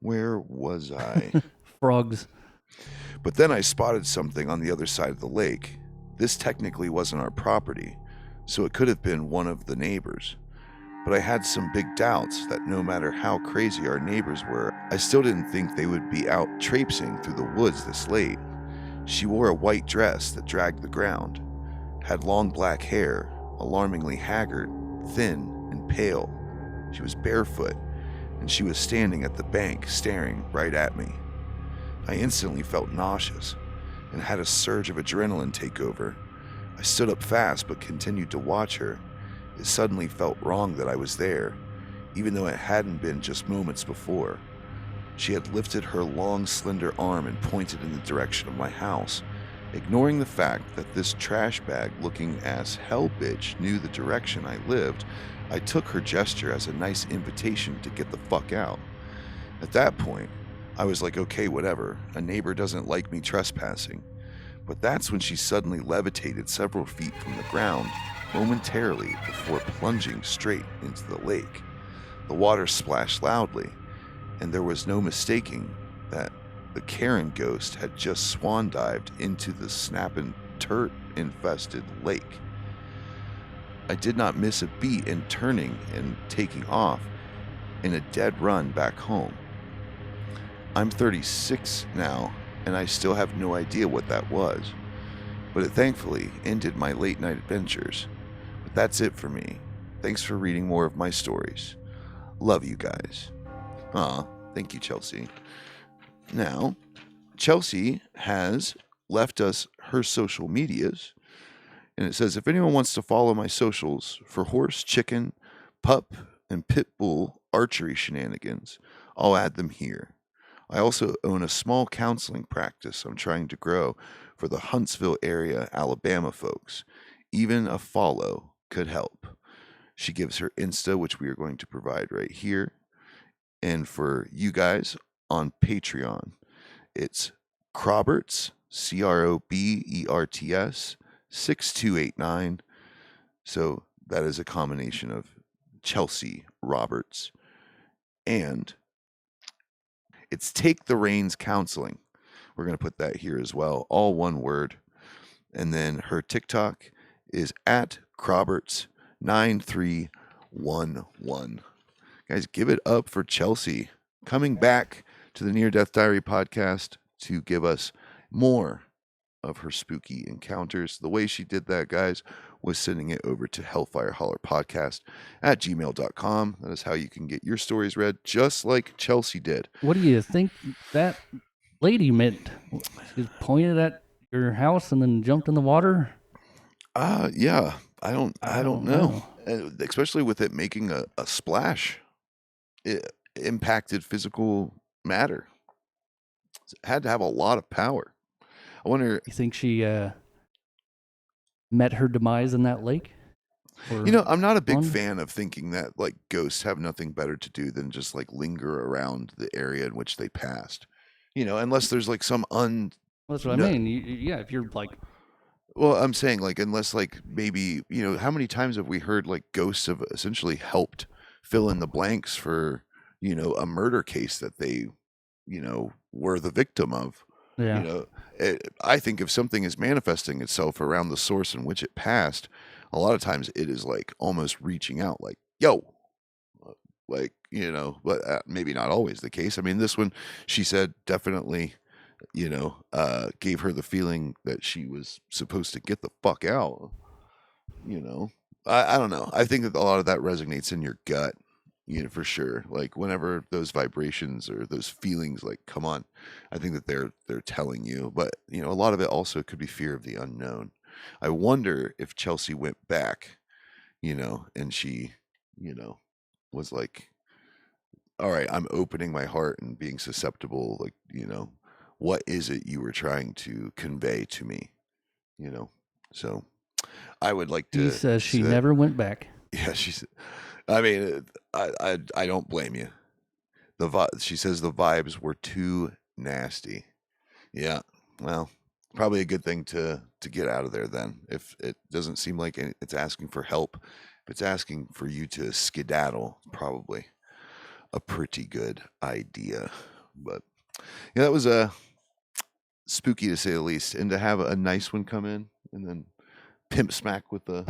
Where was I? Frogs. But then I spotted something on the other side of the lake. This technically wasn't our property, so it could have been one of the neighbors. But I had some big doubts that no matter how crazy our neighbors were, I still didn't think they would be out traipsing through the woods this late. She wore a white dress that dragged the ground, had long black hair, alarmingly haggard, thin, and pale. She was barefoot, and she was standing at the bank staring right at me. I instantly felt nauseous and had a surge of adrenaline take over. I stood up fast but continued to watch her. It suddenly felt wrong that I was there, even though it hadn't been just moments before. She had lifted her long, slender arm and pointed in the direction of my house. Ignoring the fact that this trash bag looking ass hell bitch knew the direction I lived, I took her gesture as a nice invitation to get the fuck out. At that point, I was like, okay, whatever, a neighbor doesn't like me trespassing. But that's when she suddenly levitated several feet from the ground, momentarily before plunging straight into the lake. The water splashed loudly, and there was no mistaking that the Karen ghost had just swan dived into the snapping turret infested lake. I did not miss a beat in turning and taking off in a dead run back home. I'm 36 now, and I still have no idea what that was, but it thankfully ended my late night adventures. But that's it for me. Thanks for reading more of my stories. Love you guys. Aw, thank you, Chelsea. Now, Chelsea has left us her social medias, and it says, if anyone wants to follow my socials for horse, chicken, pup, and pit bull archery shenanigans, I'll add them here. I also own a small counseling practice I'm trying to grow for the Huntsville area, Alabama folks. Even a follow could help. She gives her Insta, which we are going to provide right here. And for you guys on Patreon, it's Croberts, Croberts 6289. So that is a combination of Chelsea Roberts, and it's Take the Reins Counseling. We're going to put that here as well, all one word. And then her TikTok is at Croberts9311. Guys, give it up for Chelsea coming back to the Near Death Diary podcast to give us more of her spooky encounters. The way she did that, guys, was sending it over to Hellfire Holler Podcast at gmail.com. That is how you can get your stories read, just like Chelsea did. What do you think that lady meant? She was pointed at your house and then jumped in the water? Yeah. I don't know. Especially with it making a splash. It impacted physical matter. It had to have a lot of power. I wonder. You think she met her demise in that lake? You know, I'm not a big fan of thinking that like ghosts have nothing better to do than just like linger around the area in which they passed. You know, unless there's like some That's what I mean. Yeah, if you're like. Well, I'm saying like unless like maybe, you know, how many times have we heard like ghosts have essentially helped fill in the blanks for, you know, a murder case that they, you know, were the victim of. Yeah. You know, I think if something is manifesting itself around the source in which it passed, a lot of times it is like almost reaching out like, yo, like, you know, but maybe not always the case. I mean, this one, she said definitely, you know, gave her the feeling that she was supposed to get the fuck out. You know, I don't know. I think that a lot of that resonates in your gut. You know, for sure. Like whenever those vibrations or those feelings like come on, I think that they're telling you. But you know, a lot of it also could be fear of the unknown. I wonder if Chelsea went back, you know, and she, you know, was like, all right, I'm opening my heart and being susceptible. Like, you know, what is it you were trying to convey to me? You know, so I would like to. He says she never went back. Yeah, she's. I mean, I don't blame you. She says the vibes were too nasty. Yeah, well, probably a good thing to get out of there then. If it doesn't seem like it's asking for help, if it's asking for you to skedaddle, probably a pretty good idea. But yeah, that was spooky to say the least, and to have a nice one come in and then pimp smack with the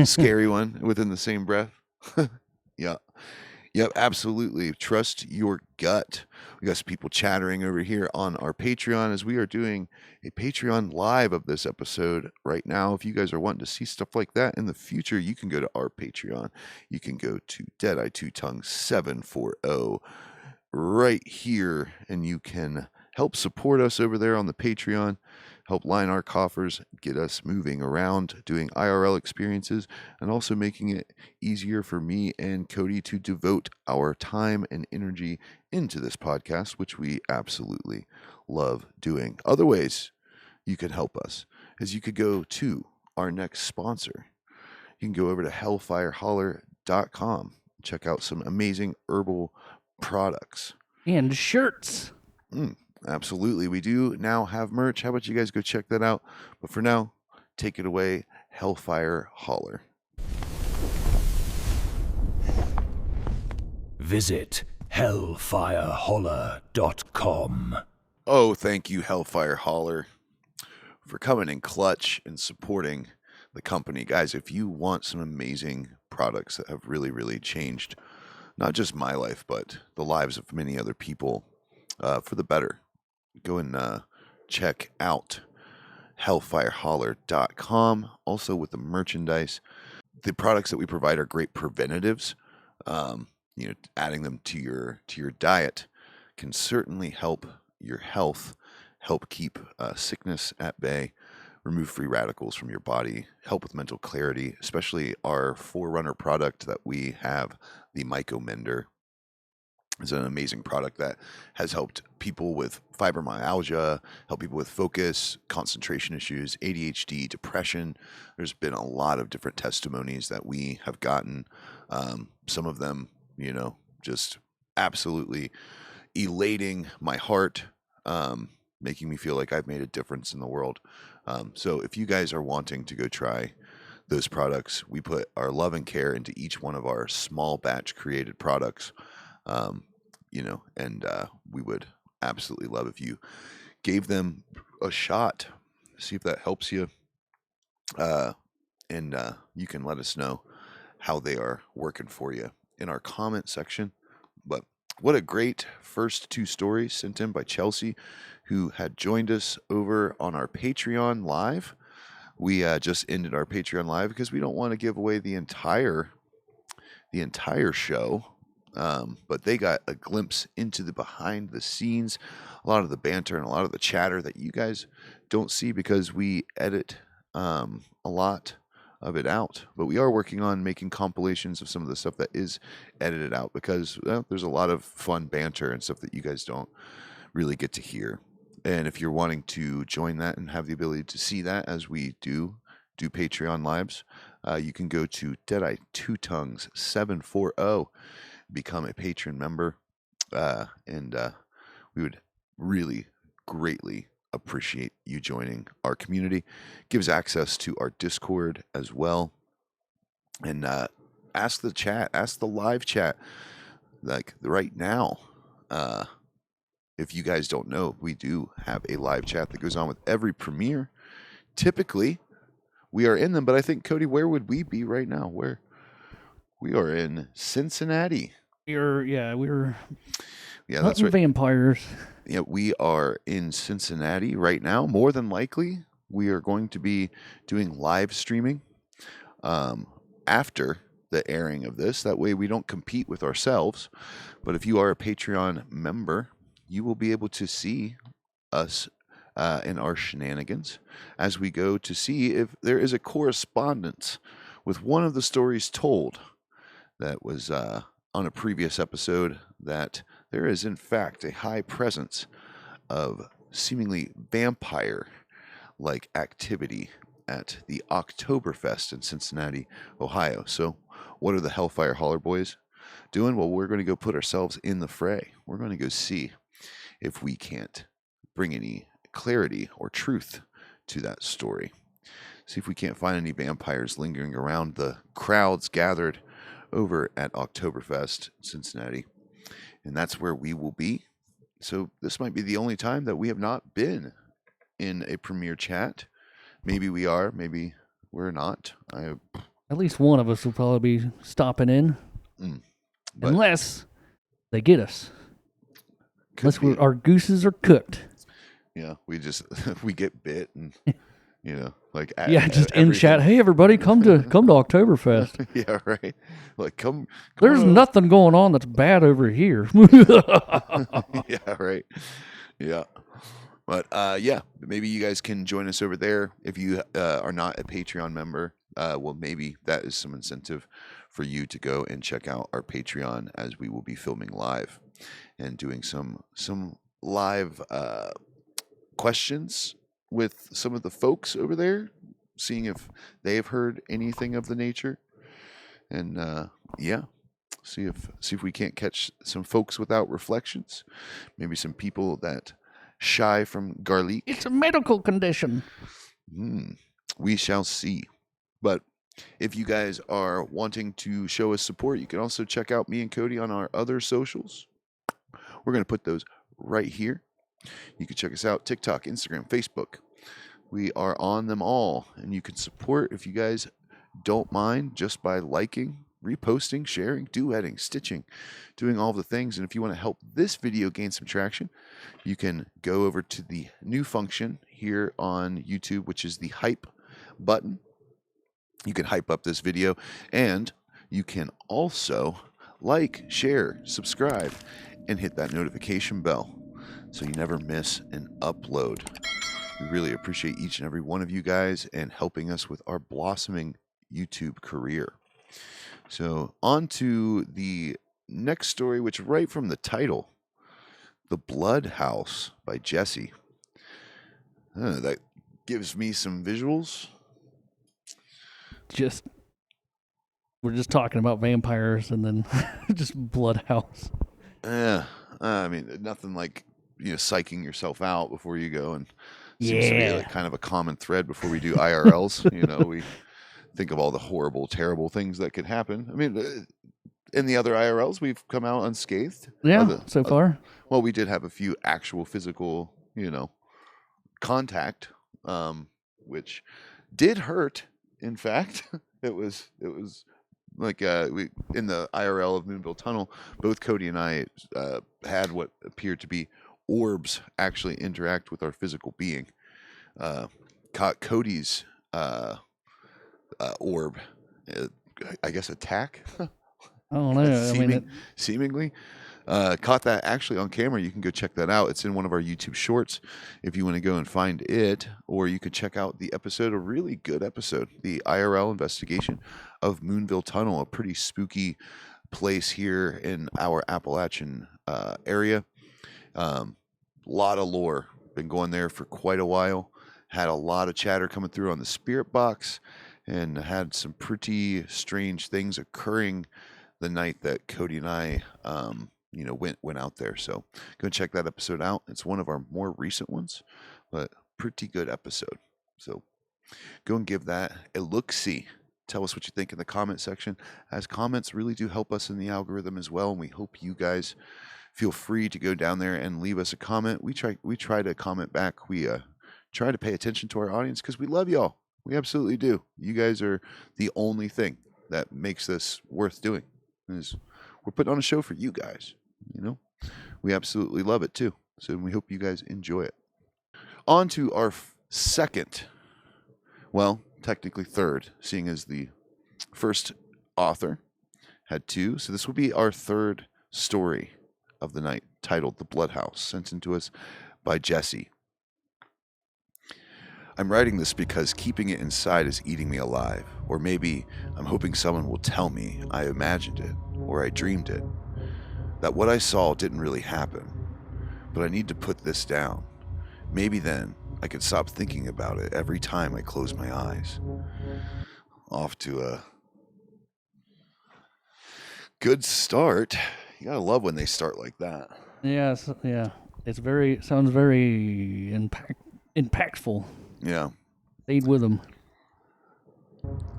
scary one within the same breath. Yeah. Yep, absolutely. Trust your gut. We got some people chattering over here on our Patreon as we are doing a Patreon live of this episode right now. If you guys are wanting to see stuff like that in the future, you can go to our Patreon. You can go to Deadeye Two Tongue 740 right here, and you can help support us over there on the Patreon. Help line our coffers, get us moving around, doing IRL experiences, and also making it easier for me and Cody to devote our time and energy into this podcast, which we absolutely love doing. Other ways you can help us is you could go to our next sponsor. You can go over to hellfireholler.com, check out some amazing herbal products. And shirts. Absolutely. We do now have merch. How about you guys go check that out? But for now, take it away, Hellfire Holler. Visit hellfireholler.com. Oh, thank you, Hellfire Holler, for coming in clutch and supporting the company. Guys, if you want some amazing products that have really, really changed not just my life, but the lives of many other people for the better, go and check out hellfireholler.com. Also, with the merchandise, the products that we provide are great preventatives. Adding them to your diet can certainly help your health, help keep sickness at bay, remove free radicals from your body, help with mental clarity, especially our forerunner product that we have, the Mycomender. It's an amazing product that has helped people with fibromyalgia, help people with focus, concentration issues, ADHD, depression. There's been a lot of different testimonies that we have gotten. Some of them, just absolutely elating my heart, making me feel like I've made a difference in the world. So if you guys are wanting to go try those products, we put our love and care into each one of our small batch created products. And we would absolutely love if you gave them a shot, see if that helps you. And you can let us know how they are working for you in our comment section. But what a great first two stories sent in by Chelsea, who had joined us over on our Patreon live. We just ended our Patreon live because we don't want to give away the entire show. But they got a glimpse into the behind the scenes, a lot of the banter and a lot of the chatter that you guys don't see because we edit a lot of it out. But we are working on making compilations of some of the stuff that is edited out because there's a lot of fun banter and stuff that you guys don't really get to hear. And if you're wanting to join that and have the ability to see that as we do Patreon lives, you can go to Deadeye Two Tongues 740, become a patron member, and we would really greatly appreciate you joining our community. Gives access to our Discord as well, and ask the live chat, like right now. If you guys don't know, we do have a live chat that goes on with every premiere. Typically, we are in them, but I think, Cody, where would we be right now? Where we are in Cincinnati. We're That's right. Vampires. Yeah, we are in Cincinnati right now. More than likely, we are going to be doing live streaming after the airing of this. That way we don't compete with ourselves. But if you are a Patreon member, you will be able to see us and our shenanigans as we go to see if there is a correspondence with one of the stories told that was on a previous episode, that there is in fact a high presence of seemingly vampire-like activity at the Oktoberfest in Cincinnati, Ohio. So what are the Hellfire Holler Boys doing? Well, we're going to go put ourselves in the fray. We're going to go see if we can't bring any clarity or truth to that story. See if we can't find any vampires lingering around the crowds gathered over at Oktoberfest Cincinnati. And that's where we will be. So this might be the only time that we have not been in a premiere chat. Maybe we are, maybe we're not. At least one of us will probably be stopping in. Unless they get us. Unless our gooses are cooked. Yeah, we get bit and just in chat. Hey everybody, come to Oktoberfest. Yeah, right. Like come There's nothing going on that's bad over here. Yeah, right. Yeah. But maybe you guys can join us over there if you are not a Patreon member. Well, maybe that is some incentive for you to go and check out our Patreon, as we will be filming live and doing some live questions with some of the folks over there, seeing if they have heard anything of the nature, and see if we can't catch some folks without reflections, maybe some people that shy from garlic. It's a medical condition. We shall see. But if you guys are wanting to show us support, you can also check out me and Cody on our other socials. We're going to put those right here. You can check us out, TikTok, Instagram, Facebook. We are on them all, and you can support, if you guys don't mind, just by liking, reposting, sharing, duetting, stitching, doing all the things. And if you want to help this video gain some traction, you can go over to the new function here on YouTube, which is the hype button. You can hype up this video, and you can also like, share, subscribe, and hit that notification bell so you never miss an upload. We really appreciate each and every one of you guys and helping us with our blossoming YouTube career. So on to the next story, which right from the title, The Blood House by Jesse. That gives me some visuals. We're just talking about vampires and then just blood house. I mean, nothing like, psyching yourself out before you go, and seems to be like kind of a common thread before we do IRLs. We think of all the horrible, terrible things that could happen. I mean, in the other IRLs, we've come out unscathed. Yeah, so far. Well, we did have a few actual physical, contact, which did hurt. In fact, it was like we in the IRL of Moonville Tunnel, both Cody and I had what appeared to be orbs actually interact with our physical being. Caught Cody's orb, I guess, attack. I don't know. Seemingly. Caught that actually on camera. You can go check that out. It's in one of our YouTube shorts if you want to go and find it, or you could check out the episode, a really good episode, the IRL investigation of Moonville Tunnel, a pretty spooky place here in our Appalachian area. Lot of lore. Been going there for quite a while. Had a lot of chatter coming through on the spirit box, and had some pretty strange things occurring the night that Cody and I went out there. So go check that episode out. It's one of our more recent ones, but pretty good episode. So go and give that a look-see. Tell us what you think in the comment section, as comments really do help us in the algorithm as well. And we hope you guys feel free to go down there and leave us a comment. We try to comment back. We try to pay attention to our audience because we love y'all. We absolutely do. You guys are the only thing that makes this worth doing. We're putting on a show for you guys. We absolutely love it too. So we hope you guys enjoy it. On to our second, well, technically third, seeing as the first author had two. So this will be our third story of the night, titled The Blood House, sent in to us by Jesse. I'm writing this because keeping it inside is eating me alive. Or maybe I'm hoping someone will tell me I imagined it, or I dreamed it. That what I saw didn't really happen. But I need to put this down. Maybe then I can stop thinking about it every time I close my eyes. Off to a good start. You gotta love when they start like that. Yeah. It's sounds very impactful. Yeah. Stayed with them.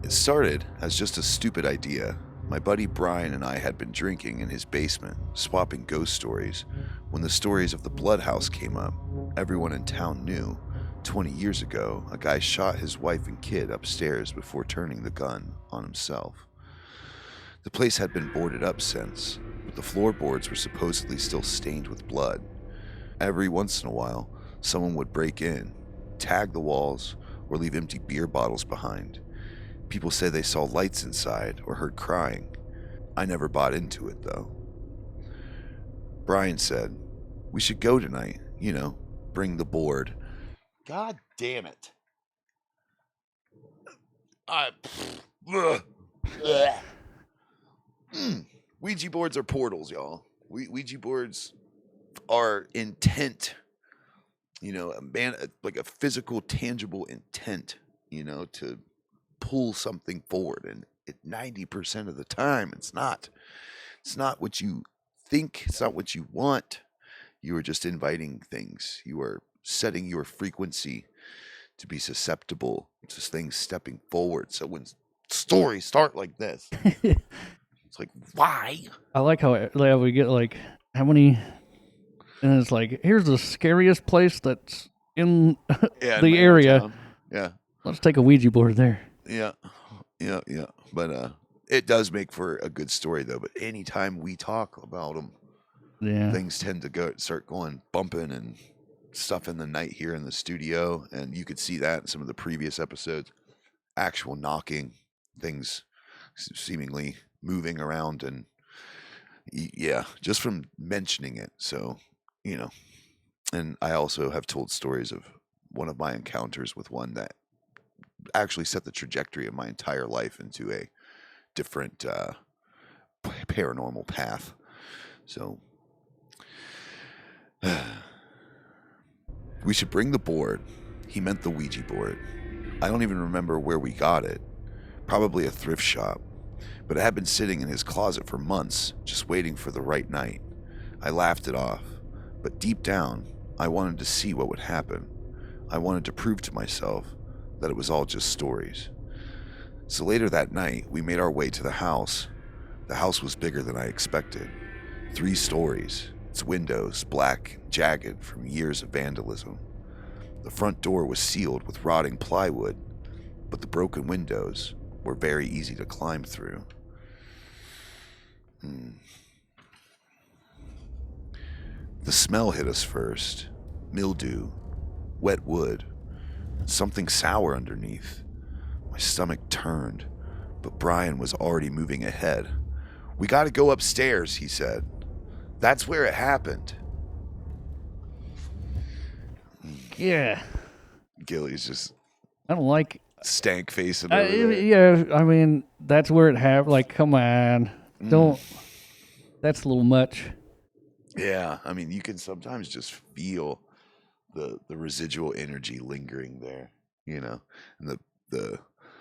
It started as just a stupid idea. My buddy Brian and I had been drinking in his basement, swapping ghost stories, when the stories of the Blood House came up. Everyone in town knew, 20 years ago, a guy shot his wife and kid upstairs before turning the gun on himself. The place had been boarded up since, but the floorboards were supposedly still stained with blood. Every once in a while, someone would break in, tag the walls, or leave empty beer bottles behind. People say they saw lights inside or heard crying. I never bought into it, though. Brian said, "We should go tonight, bring the board." God damn it. Ouija boards are portals, y'all. Ouija boards are intent, like a physical, tangible intent, to pull something forward. And 90% of the time, it's not what you think. It's not what you want. You are just inviting things. You are setting your frequency to be susceptible to things stepping forward. So when stories start like this, it's like, why? I like how we get how many And it's like, here's the scariest place that's in Yeah, in the my own area. town. Yeah, Let's take a Ouija board there. yeah, yeah, yeah. But it does make for a good story though. But anytime we talk about them, Yeah. things tend to start going bumping and stuff in the night here in the studio, and you could see that in some of the previous episodes. Actual knocking, things seemingly moving around, and yeah, just from mentioning it. So, you know, and I also have told stories of one of my encounters with one that actually set the trajectory of my entire life into a different paranormal path. So, we should bring the board. He meant the Ouija board. I don't even remember where we got it. Probably a thrift shop. But it had been sitting in his closet for months, just waiting for the right night. I laughed it off. But deep down, I wanted to see what would happen. I wanted to prove to myself that it was all just stories. So later that night, we made our way to the house. The house was bigger than I expected. 3 stories, its windows black, jagged from years of vandalism. The front door was sealed with rotting plywood, but the broken windows were very easy to climb through. The smell hit us first. Mildew, wet wood, and something sour underneath. My stomach turned, but Brian was already moving ahead. "We gotta go upstairs," he said. "That's where it happened." Yeah. Gilly's just I don't like. stank facing over there. Yeah, I mean, that's where it happened. Like, come on. Don't. That's a little much. Yeah, I mean, you can sometimes just feel the residual energy lingering there, you know, and the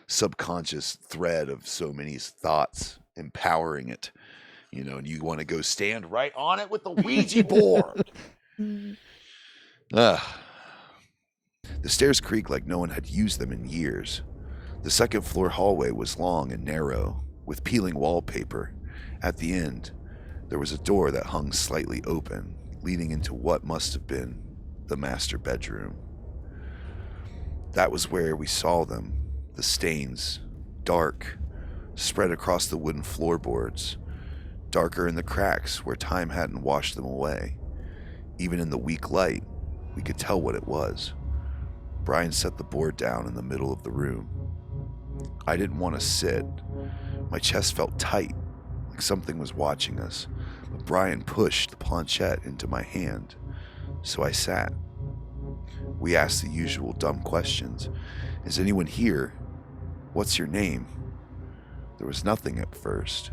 subconscious thread of so many thoughts empowering it, you know, and you want to go stand right on it with the Ouija board. The stairs creaked like no one had used them in years. The second floor hallway was long and narrow, with peeling wallpaper. At the end, there was a door that hung slightly open, leading into what must have been the master bedroom. That was where we saw them, the stains, dark, spread across the wooden floorboards, darker in the cracks where time hadn't washed them away. Even in the weak light, we could tell what it was. Brian set the board down in the middle of the room. I didn't want to sit. My chest felt tight, like something was watching us, but Brian pushed the planchette into my hand, so I sat. We asked the usual dumb questions. "Is anyone here? What's your name?" There was nothing at first.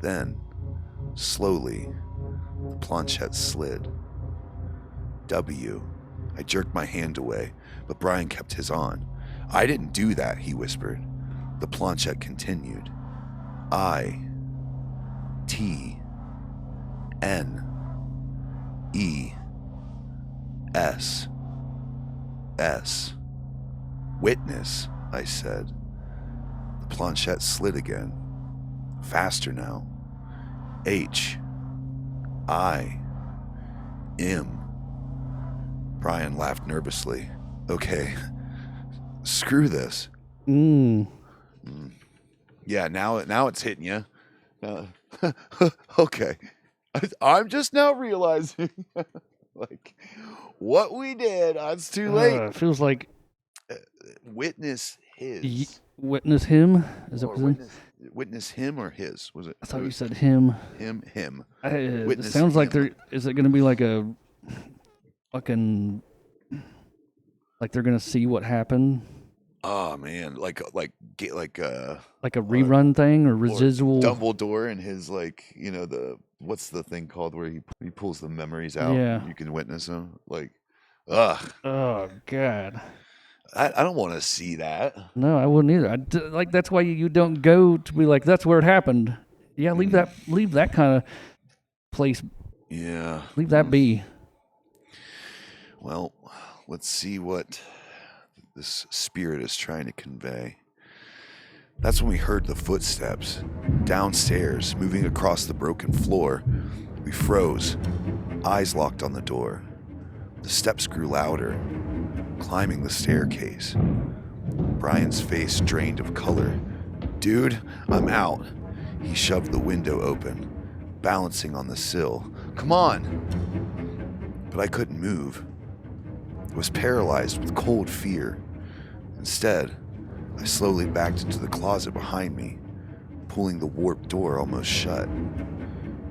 Then, slowly, the planchette slid. "W." I jerked my hand away, but Brian kept his on. "I didn't do that," he whispered. The planchette continued. "I, T, N, E, S, S. Witness," I said. The planchette slid again. Faster now. H, I, M. Brian laughed nervously. "Okay, screw this." Yeah, now it's hitting you. Okay, I'm just now realizing, like, what we did. It's too late. It feels like Witness his. witness him. Is that Or what it witness him or his? Was it? I thought you said him. Him. It Witness sounds like him. is it going to be like a fucking like they're going to see what happened? Oh man, like a rerun thing or or residual. Dumbledore and his, like, you know, what's the thing called where he pulls the memories out? Yeah. You can witness them. Like, ugh. Oh God. I don't want to see that. No, I wouldn't either. Like that's why you don't go to be like that's where it happened. Yeah, leave that kind of place. Yeah. Leave that be. Well, let's see what this spirit is trying to convey. That's when we heard the footsteps downstairs, moving across the broken floor. We froze. Eyes locked on the door. The steps grew louder, climbing the staircase. Brian's face drained of color. Dude, I'm out. He shoved the window open, balancing on the sill. Come on! But I couldn't move. I was paralyzed with cold fear. Instead, I slowly backed into the closet behind me, pulling the warped door almost shut.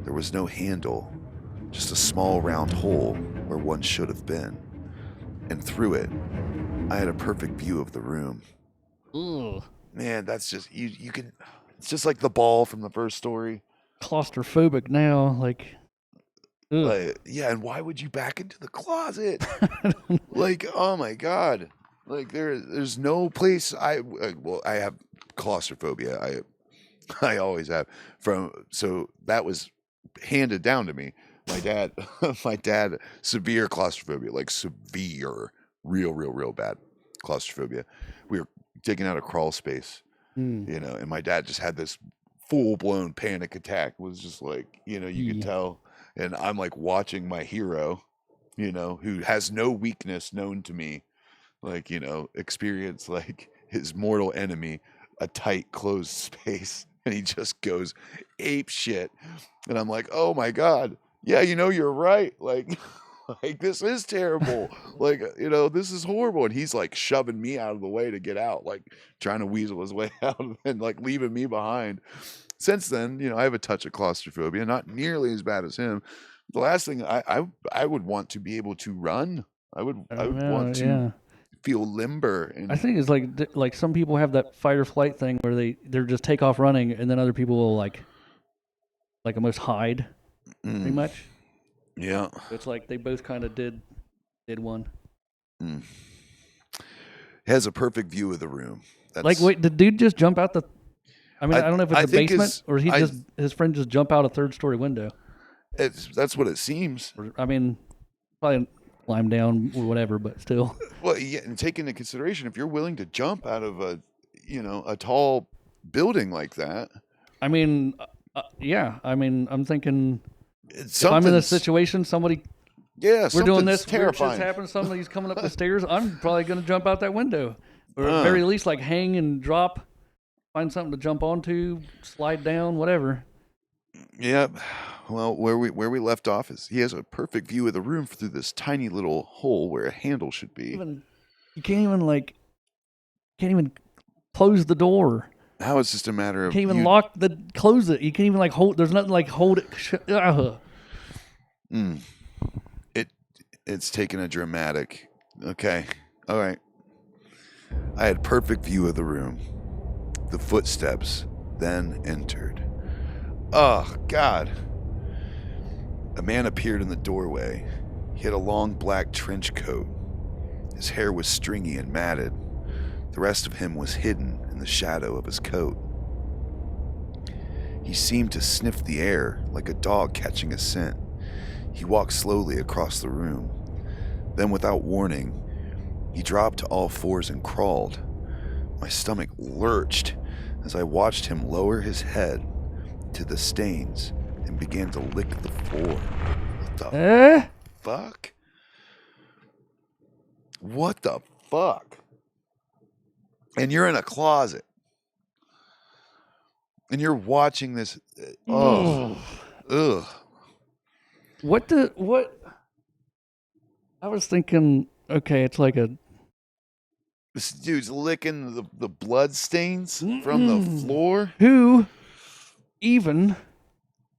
There was no handle, just a small round hole where one should have been. And through it, I had a perfect view of the room. Ugh. Man, that's just, you can, it's just like the ball from the first story. Claustrophobic now, like. Ugh. Like, yeah, and why would you back into the closet? Like, oh my God. Like, there's no place I have claustrophobia. I always have. So that was handed down to me. My dad, severe claustrophobia, like severe, real bad claustrophobia. We were digging out a crawl space, and my dad just had this full-blown panic attack. It was just like, you could tell. And I'm like watching my hero, who has no weakness known to me, like, experience like his mortal enemy, a tight, closed space. And he just goes ape shit. And I'm like, oh my God. Yeah, you're right. Like this is terrible. Like, this is horrible. And he's like shoving me out of the way to get out, like trying to weasel his way out and like leaving me behind. Since then, I have a touch of claustrophobia, not nearly as bad as him. The last thing I would want to be able to run. I would want to feel limber. And I think it's like some people have that fight or flight thing where they're just take off running, and then other people will like almost hide, pretty much. Yeah, It's like they both kind of did one. It has a perfect view of the room. Like, wait, did dude just jump out the? I mean, I don't know if it's a basement or his friend just jump out a third-story window. That's what it seems. I mean, probably climb down or whatever, but still. Well, yeah, and take into consideration if you're willing to jump out of a tall building like that. I mean, yeah. I mean, I'm thinking if I'm in this situation, somebody. Yeah, we're doing this. Terrifying. Weird shit's happening. Somebody's coming up the stairs. I'm probably going to jump out that window, or at very least, like hang and drop. Find something to jump onto, slide down, whatever. Yeah. Well, where we left off is he has a perfect view of the room through this tiny little hole where a handle should be. You can't even close the door. Now it's just a matter of you can't even close it. You can't even hold. There's nothing like hold it. It's taken a dramatic. Okay. All right. I had perfect view of the room. The footsteps then entered. Oh, God. A man appeared in the doorway. He had a long black trench coat. His hair was stringy and matted. The rest of him was hidden in the shadow of his coat. He seemed to sniff the air like a dog catching a scent. He walked slowly across the room. Then, without warning, he dropped to all fours and crawled. My stomach lurched as I watched him lower his head to the stains and began to lick the floor. What the fuck? What the fuck? And you're in a closet. And you're watching this. Ugh. What? I was thinking, okay, it's like this dude's licking the blood stains from the floor. Who even?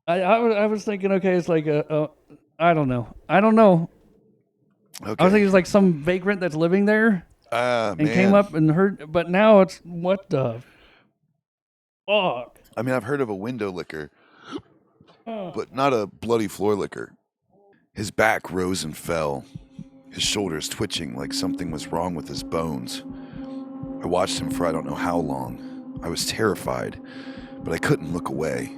I was thinking, okay, it's like I don't know. Okay. I was thinking it's like some vagrant that's living there and came up and heard, but now it's what the fuck? I mean, I've heard of a window licker, but not a bloody floor licker. His back rose and fell, his shoulders twitching like something was wrong with his bones. I watched him for I don't know how long. I was terrified, but I couldn't look away.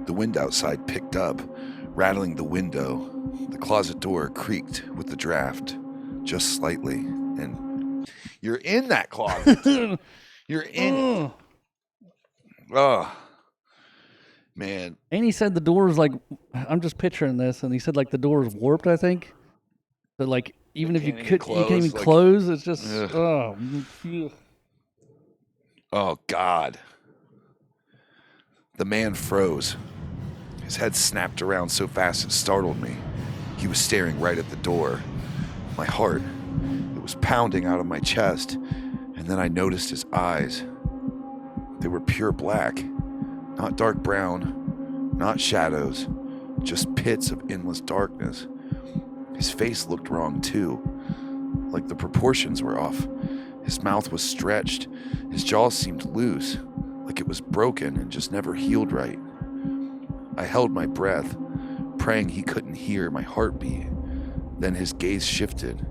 The wind outside picked up, rattling the window. The closet door creaked with the draft, just slightly, and you're in that closet. You're in it. Man, And he said the door was like, I'm just picturing this, and he said like the door was warped, I think. So like even if you can't even could, you can't even close, like, close. It's just ugh. ugh. Oh, God. The man froze. His head snapped around so fast it startled me. He was staring right at the door. My heart, it was pounding out of my chest, and then I noticed his eyes. They were pure black, not dark brown, not shadows, just pits of endless darkness. His face looked wrong too, like the proportions were off. His mouth was stretched, his jaw seemed loose, like it was broken and just never healed right. I held my breath, praying he couldn't hear my heartbeat. Then his gaze shifted.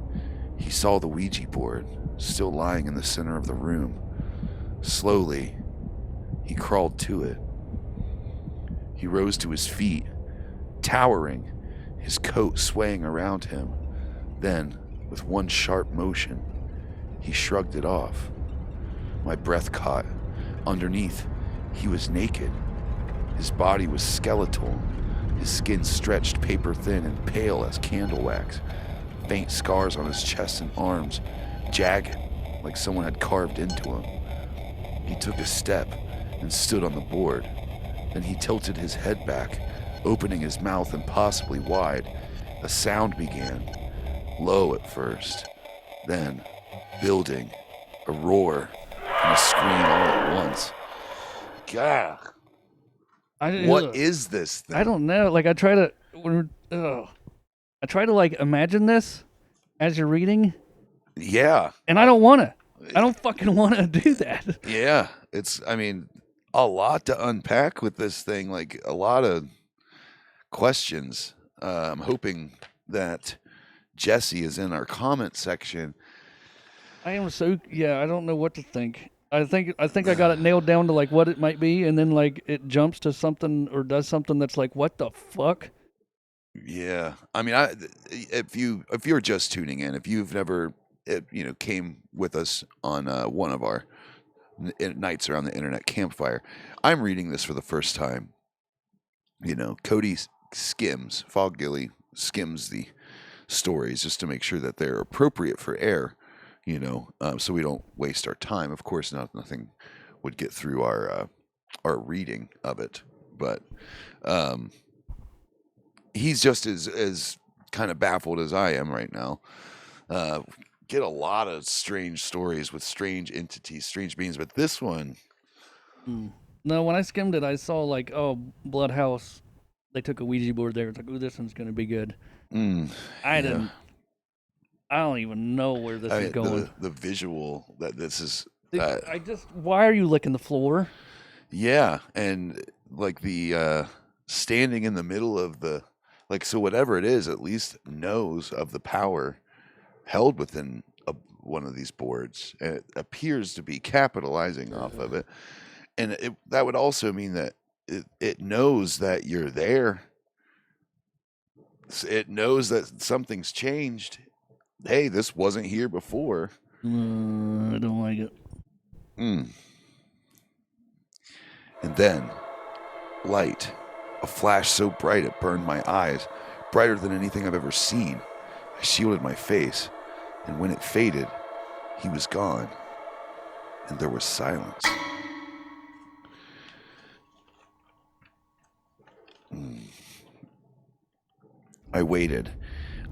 He saw the Ouija board, still lying in the center of the room. Slowly, he crawled to it. He rose to his feet, towering, his coat swaying around him. Then, with one sharp motion, he shrugged it off. My breath caught. Underneath, he was naked. His body was skeletal, his skin stretched paper thin and pale as candle wax. Faint scars on his chest and arms, jagged, like someone had carved into him. He took a step and stood on the board. Then he tilted his head back, opening his mouth impossibly wide. A sound began, low at first, then building, a roar, and a scream all at once. God, what is this thing? I don't know. Like I try to like imagine this as you're reading, Yeah. and I don't want to. I don't fucking want to do that. Yeah. I mean, a lot to unpack with this thing, like a lot of questions. I'm hoping that Jesse is in our comment section. I am so I don't know what to think. I think I got it nailed down to like what it might be, and then like it jumps to something or does something that's like what the fuck. Yeah, I mean, if you're just tuning in, if you've never came with us on one of our nights around the internet campfire, I'm reading this for the first time. Cody Fog Gilly skims the stories just to make sure that they're appropriate for air. So we don't waste our time. Of course, nothing would get through our reading of it, but he's just as kind of baffled as I am right now. Get a lot of strange stories with strange entities, strange beings, but this one. No, when I skimmed it, I saw like Blood House. They took a Ouija board there. It's like, this one's gonna be good. I didn't. I don't even know where this is going. The visual that this is. Why are you licking the floor? Yeah, and like the standing in the middle of so whatever it is, at least knows of the power held within one of these boards. And it appears to be capitalizing off of it, and that would also mean that it knows that you're there. It knows that something's changed. Hey, this wasn't here before. I don't like it. And then, light. A flash so bright it burned my eyes, brighter than anything I've ever seen. I shielded my face, and when it faded, he was gone. And there was silence. I waited.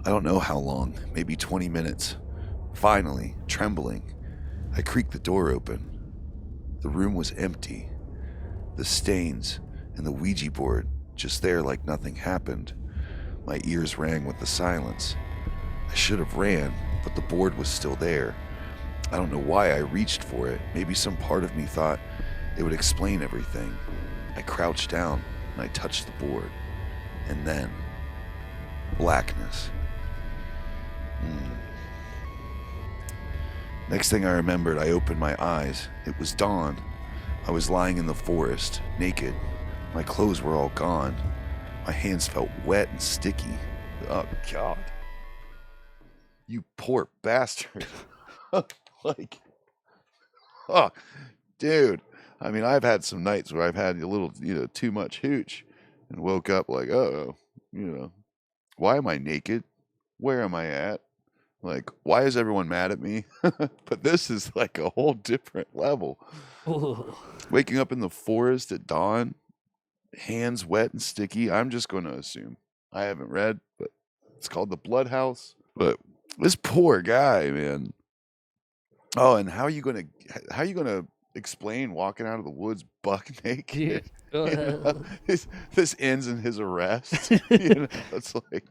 I don't know how long, maybe 20 minutes. Finally, trembling, I creaked the door open. The room was empty. The stains and the Ouija board just there like nothing happened. My ears rang with the silence. I should have ran, but the board was still there. I don't know why I reached for it. Maybe some part of me thought it would explain everything. I crouched down and I touched the board. And then, blackness. Next thing I remembered, I opened my eyes. It was dawn. I was lying in the forest, naked. My clothes were all gone. My hands felt wet and sticky. Oh, God. You poor bastard. Oh, dude. I mean, I've had some nights where I've had a little, too much hooch and woke up like, oh, why am I naked? Where am I at? Like, why is everyone mad at me? But this is like a whole different level. Ooh. Waking up in the forest at dawn, hands wet and sticky. I'm just going to assume. I haven't read, but it's called the Blood House. But this poor guy, man. Oh, and how are you gonna explain walking out of the woods buck naked? Yeah. This ends in his arrest. It's like,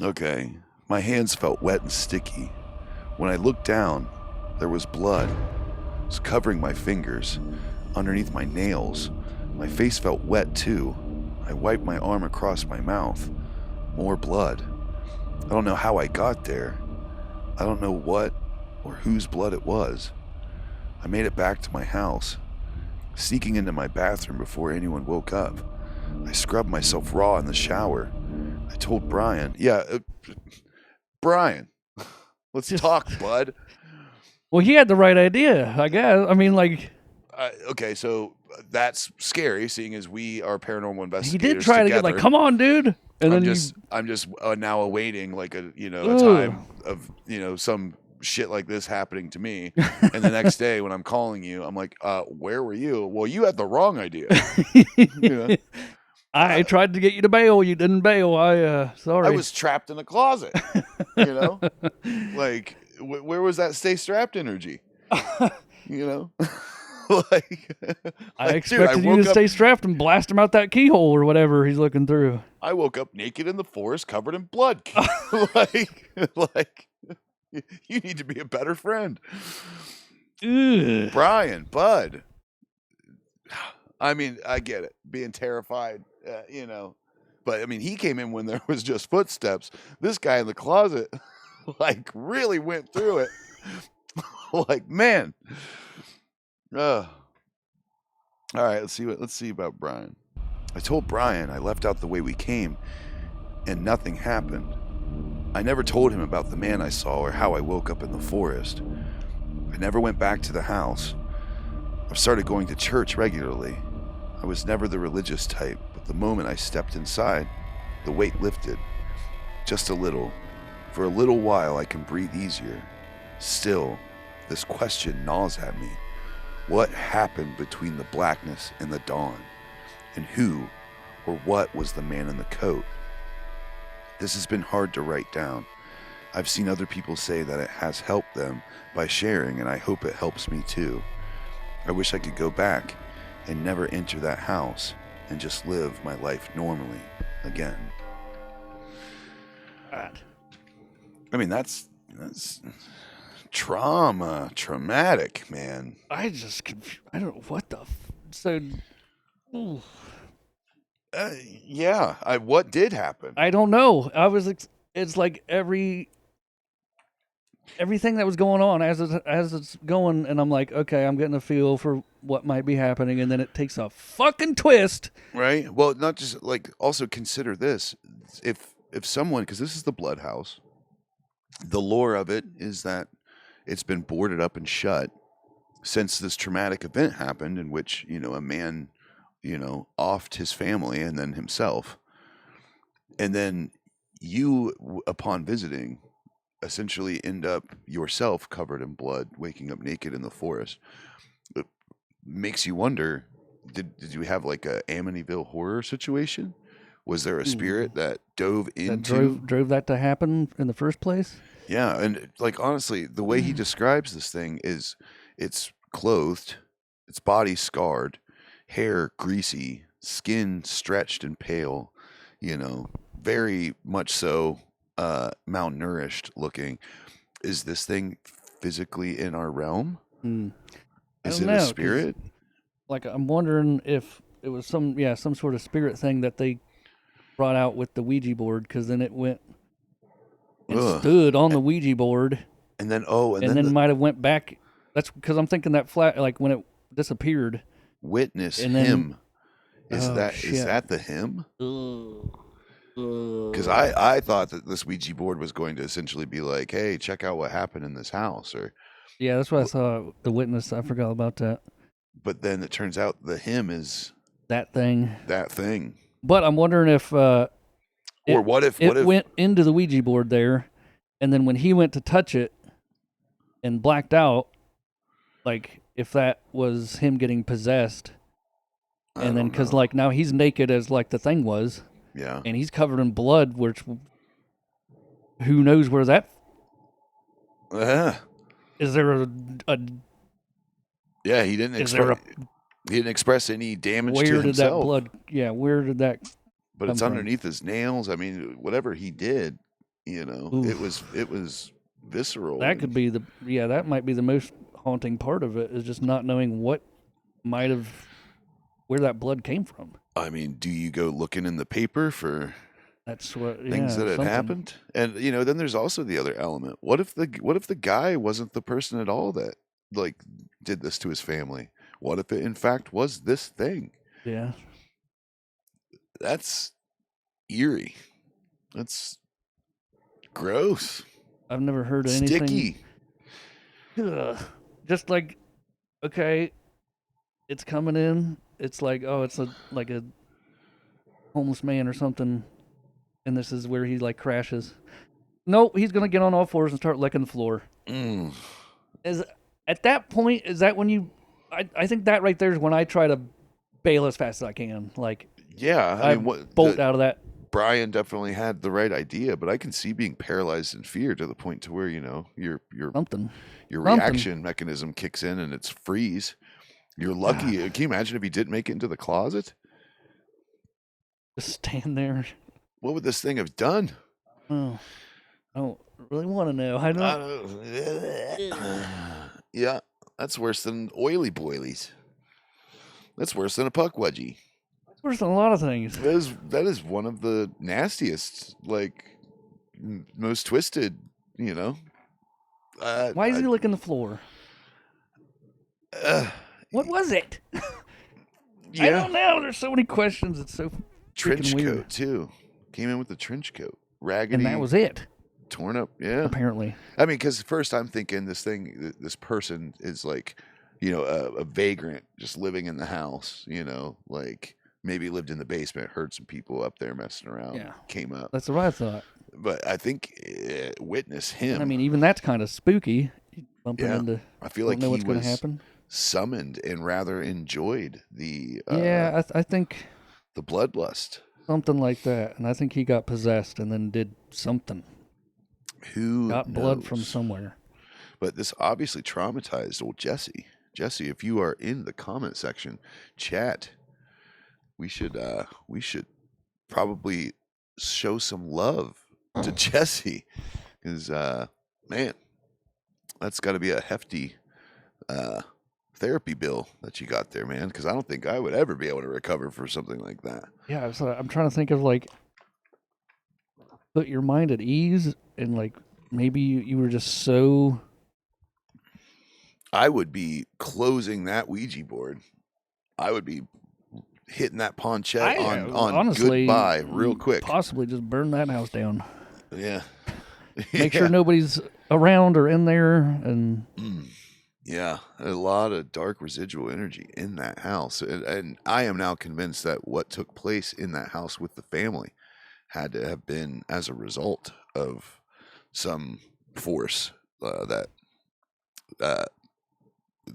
okay. My hands felt wet and sticky. When I looked down, there was blood. It was covering my fingers, underneath my nails. My face felt wet too. I wiped my arm across my mouth. More blood. I don't know how I got there. I don't know what or whose blood it was. I made it back to my house, sneaking into my bathroom before anyone woke up. I scrubbed myself raw in the shower. I told Brian, Brian, let's talk, bud. Well, he had the right idea, I guess. I mean, like, Okay, so that's scary, seeing as we are paranormal he investigators did try to get like, come on, dude. And I'm then just now awaiting like a Ugh. time of some shit like this happening to me, and the next day when I'm calling you, I'm like, where were you? Well, you had the wrong idea. I tried to get you to bail. You didn't bail. Sorry. I was trapped in a closet. Like where was that stay strapped energy? Like I expected you to stay strapped and blast him out that keyhole or whatever he's looking through. I woke up naked in the forest, covered in blood. like you need to be a better friend. Ugh. Brian, bud. I mean, I get it, being terrified, but I mean, he came in when there was just footsteps. This guy in the closet, like, really went through it. Like, man. All right, let's see about Brian. I told Brian I left out the way we came, and nothing happened. I never told him about the man I saw or how I woke up in the forest. I never went back to the house. I've started going to church regularly. I was never the religious type, but the moment I stepped inside, the weight lifted. Just a little. For a little while I can breathe easier. Still, this question gnaws at me. What happened between the blackness and the dawn? And who or what was the man in the coat? This has been hard to write down. I've seen other people say that it has helped them by sharing, and I hope it helps me too. I wish I could go back and never enter that house and just live my life normally again. I mean, that's traumatic, man. I don't know what the. So. Ooh. Yeah. What did happen? I don't know. It's like everything that was going on as it's going, and I'm like, okay, I'm getting a feel for what might be happening, and then it takes a fucking twist. Right. Well, not just like, also consider this: if someone, because this is the Blood House, the lore of it is that it's been boarded up and shut since this traumatic event happened, in which a man offed his family and then himself, and then you, upon visiting, essentially end up yourself covered in blood, waking up naked in the forest. It makes you wonder, did you have like a Amityville horror situation? Was there a spirit that dove into drove that to happen in the first place? Yeah, and like, honestly, the way he describes this thing is it's clothed, its body scarred, hair greasy, skin stretched and pale, very much so malnourished looking. Is this thing physically in our realm? Is it a spirit? Like, I'm wondering if it was some sort of spirit thing that they brought out with the Ouija board, because then it went and stood on the Ouija board, and then might have went back. That's because I'm thinking that like when it disappeared. Witness and then, him. Is that shit. the him? Ugh. Because I thought that this Ouija board was going to essentially be like, hey, check out what happened in this house, or Yeah, that's what I saw. The witness. I forgot about that. but then it turns out the him is That thing. that thing. But I'm wondering if Or what if it went into the Ouija board there, and then when he went to touch it and blacked out, like if that was him getting possessed, I and then don't because know. like now he's naked as like the thing was, Yeah. and he's covered in blood, which who knows where that is? There a Yeah, he didn't is there express he didn't express any damage where to did that himself. blood? Yeah, where did that? But come it's from? underneath his nails. I mean, whatever he did, it Oof. was visceral. That could be that might be the most haunting part of it is just not knowing what might have where that blood came from. I mean, do you go looking in the paper for That's what things that had something. happened? And then there's also the other element. What if the guy wasn't the person at all that like did this to his family? What if it in fact was this thing? Yeah, That's eerie. That's gross. I've never heard of anything. Sticky. Ugh. Just like, okay, it's coming in. It's like, oh, it's like a homeless man or something, and this is where he like crashes. Nope, he's gonna get on all fours and start licking the floor. Mm. Is at that point is that when you? I think that right there is when I try to bail as fast as I can. Like Yeah, I mean, what bolt out of that. Brian definitely had the right idea, but I can see being paralyzed in fear to the point to where your Something. reaction mechanism kicks in and it's freeze. You're lucky. Can you imagine if he didn't make it into the closet? Just stand there. What would this thing have done? Oh, I don't really want to know. I don't. Yeah, that's worse than oily boilies. That's worse than a puck wedgie. It's worse than a lot of things. That is one of the nastiest, like most twisted. Why is he licking the floor? What was it? Yeah. I don't know. There's so many questions. It's so Trench freaking coat weird. too. Came in with the trench coat, raggedy, And that was it, torn up. Yeah, apparently. I mean, because first I'm thinking this person is like, a vagrant just living in the house. Like maybe lived in the basement, heard some people up there messing around. Yeah. Came up. That's what I thought. But I think witness him. And I mean, even that's kind of spooky. Bumping Yeah. into. I feel Don't like know he what's going was to happen. summoned and rather enjoyed the I think the bloodlust. something like that. And I think he got possessed and then did something. Who Got blood from knows? somewhere. But this obviously traumatized old Jesse. Jesse, if you are in the comment section, chat. We should probably show some love to Jesse, because man, that's got to be a hefty therapy bill that you got there, man. Because I don't think I would ever be able to recover for something like that. Yeah, so I'm trying to think of like put your mind at ease and like maybe you were just so. I would be closing that Ouija board. I would be hitting that paunchette on honestly, goodbye real quick. Possibly just burn that house down. Yeah. Make sure nobody's around or in there, and Yeah, a lot of dark residual energy in that house. And I am now convinced that what took place in that house with the family had to have been as a result of some force that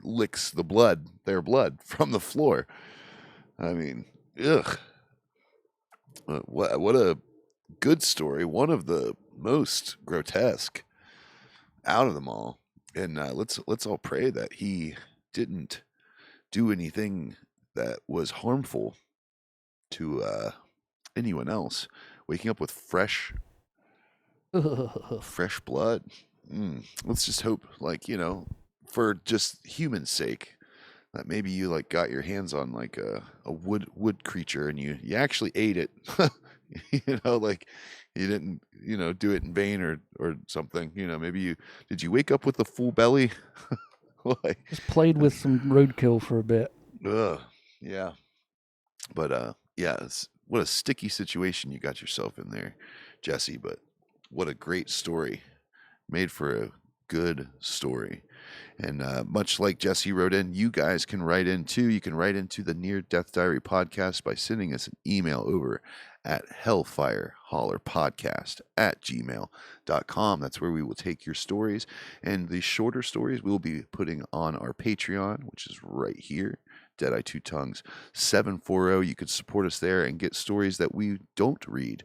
licks their blood from the floor. I mean, ugh. What a good story. One of the most grotesque out of them all. And let's all pray that he didn't do anything that was harmful to anyone else. Waking up with fresh blood. Let's just hope, for just human sake, that maybe you got your hands on a wood creature and you actually ate it. You didn't do it in vain or something. Maybe did you wake up with a full belly? just played with some roadkill for a bit. Yeah. But yeah, it's what a sticky situation you got yourself in there, Jesse. But what a great story, made for a good story. And much like Jesse wrote in, you guys can write in too. You can write into the Near Death Diary podcast by sending us an email over at hellfirehollerpodcast@gmail.com. That's where we will take your stories. And the shorter stories we'll be putting on our Patreon, which is right here, Deadeye Two Tongues 740. You can support us there and get stories that we don't read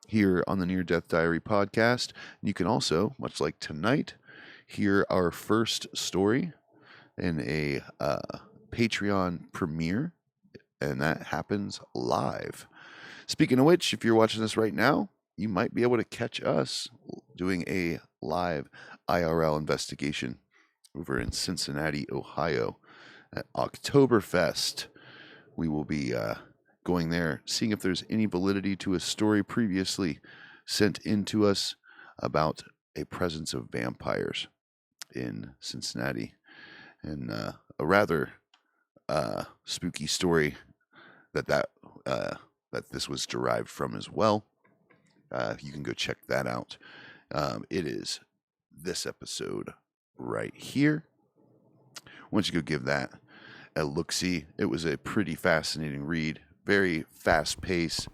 here on the Near Death Diary podcast. And you can also, much like tonight, hear our first story in a Patreon premiere, and that happens live. Speaking of which, if you're watching this right now, you might be able to catch us doing a live IRL investigation over in Cincinnati, Ohio at Oktoberfest. We will be going there, seeing if there's any validity to a story previously sent in to us about a presence of vampires in Cincinnati, and a rather spooky story that this was derived from as well. You can go check that out. It is this episode right here. Once you go give that a look-see, it was a pretty fascinating read, very fast-paced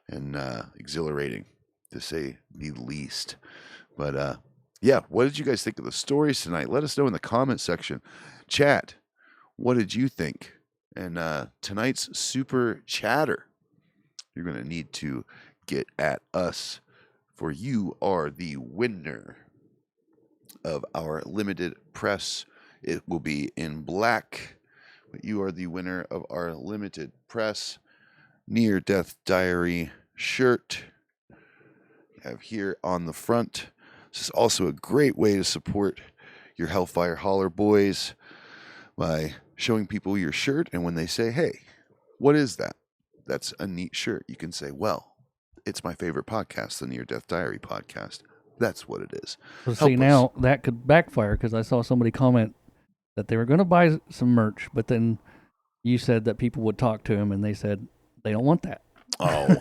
and exhilarating, to say the least. But yeah, what did you guys think of the stories tonight? Let us know in the comment section. Chat, what did you think? And tonight's super chatter, you're going to need to get at us, for you are the winner of our limited press. It will be in black, but you are the winner of our limited press Near Death Diary shirt. You have here on the front. This is also a great way to support your Hellfire Holler boys by showing people your shirt, and when they say, hey, what is that? That's a neat shirt. You can say, well, it's my favorite podcast, the Near Death Diary podcast. That's what it is. So Help see, us. now that could backfire, because I saw somebody comment that they were going to buy some merch, but then you said that people would talk to them, and they said they don't want that. Oh,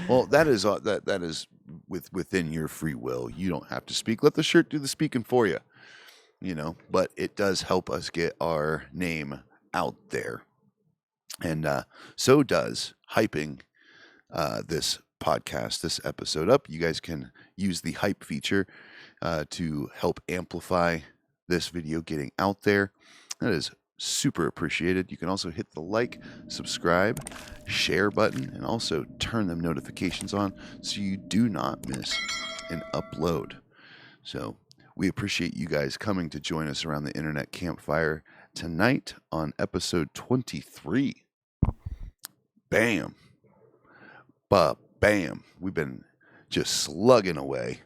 well, that is within your free will. You don't have to speak. Let the shirt do the speaking for you, but it does help us get our name out there. And so does hyping this podcast, this episode up. You guys can use the hype feature to help amplify this video getting out there. That is super appreciated. You can also hit the like, subscribe, share button, and also turn them notifications on so you do not miss an upload. So we appreciate you guys coming to join us around the internet campfire tonight on episode 23. Bam. Bam. We've been just slugging away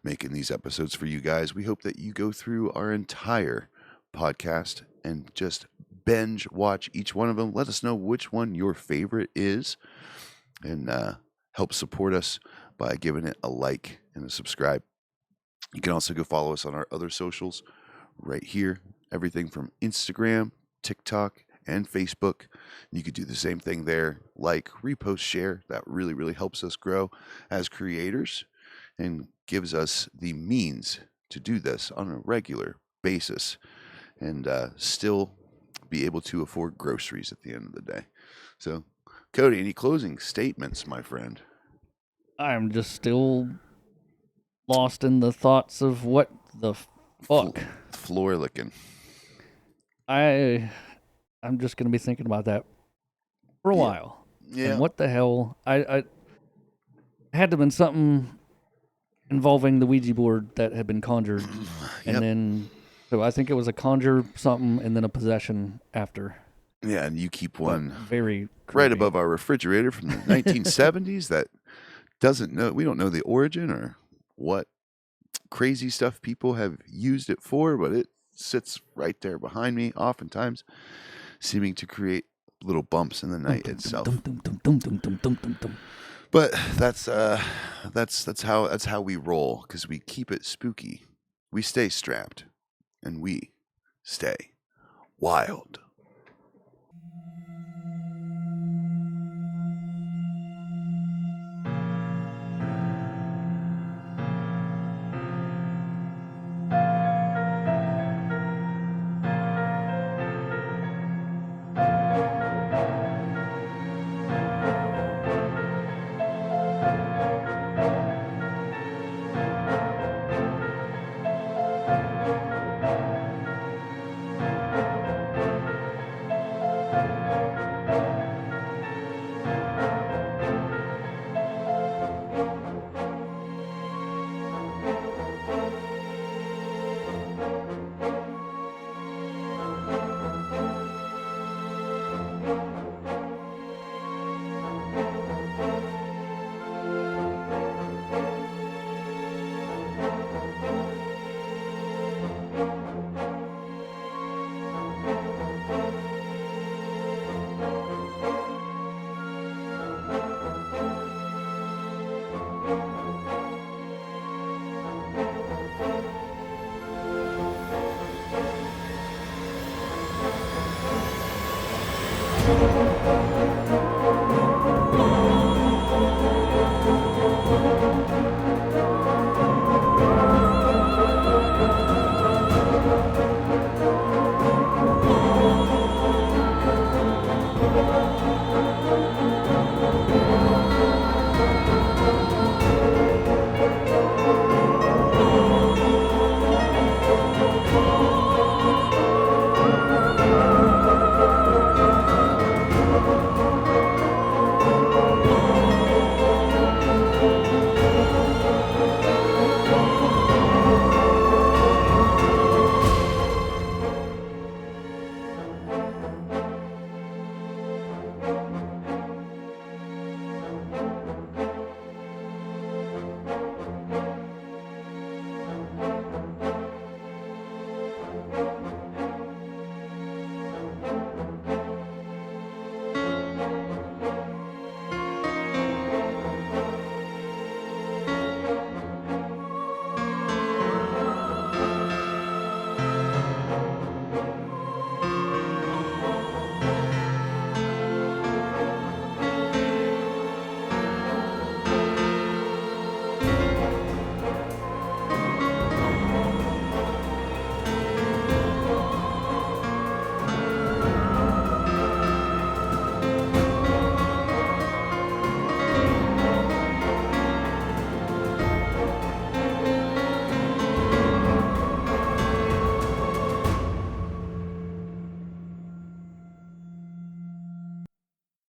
making these episodes for you guys. We hope that you go through our entire podcast and just binge watch each one of them. Let us know which one your favorite is, and help support us by giving it a like and a subscribe. You can also go follow us on our other socials right here. Everything from Instagram, TikTok, and Facebook. You could do the same thing there. Like, repost, share. That really, really helps us grow as creators and gives us the means to do this on a regular basis and still be able to afford groceries at the end of the day. So, Cody, any closing statements, my friend? I'm just still lost in the thoughts of what the fuck. Floor licking. I'm just going to be thinking about that for a while. Yeah. And what the hell? I had to have been something involving the Ouija board that had been conjured. And then, so I think it was a conjure something and then a possession after. Yeah, and you keep one very creepy. Right above our refrigerator from the 1970s that we don't know the origin or what crazy stuff people have used it for, but it sits right there behind me, oftentimes seeming to create little bumps in the night itself. But that's how we roll, because we keep it spooky. We stay strapped, and we stay wild.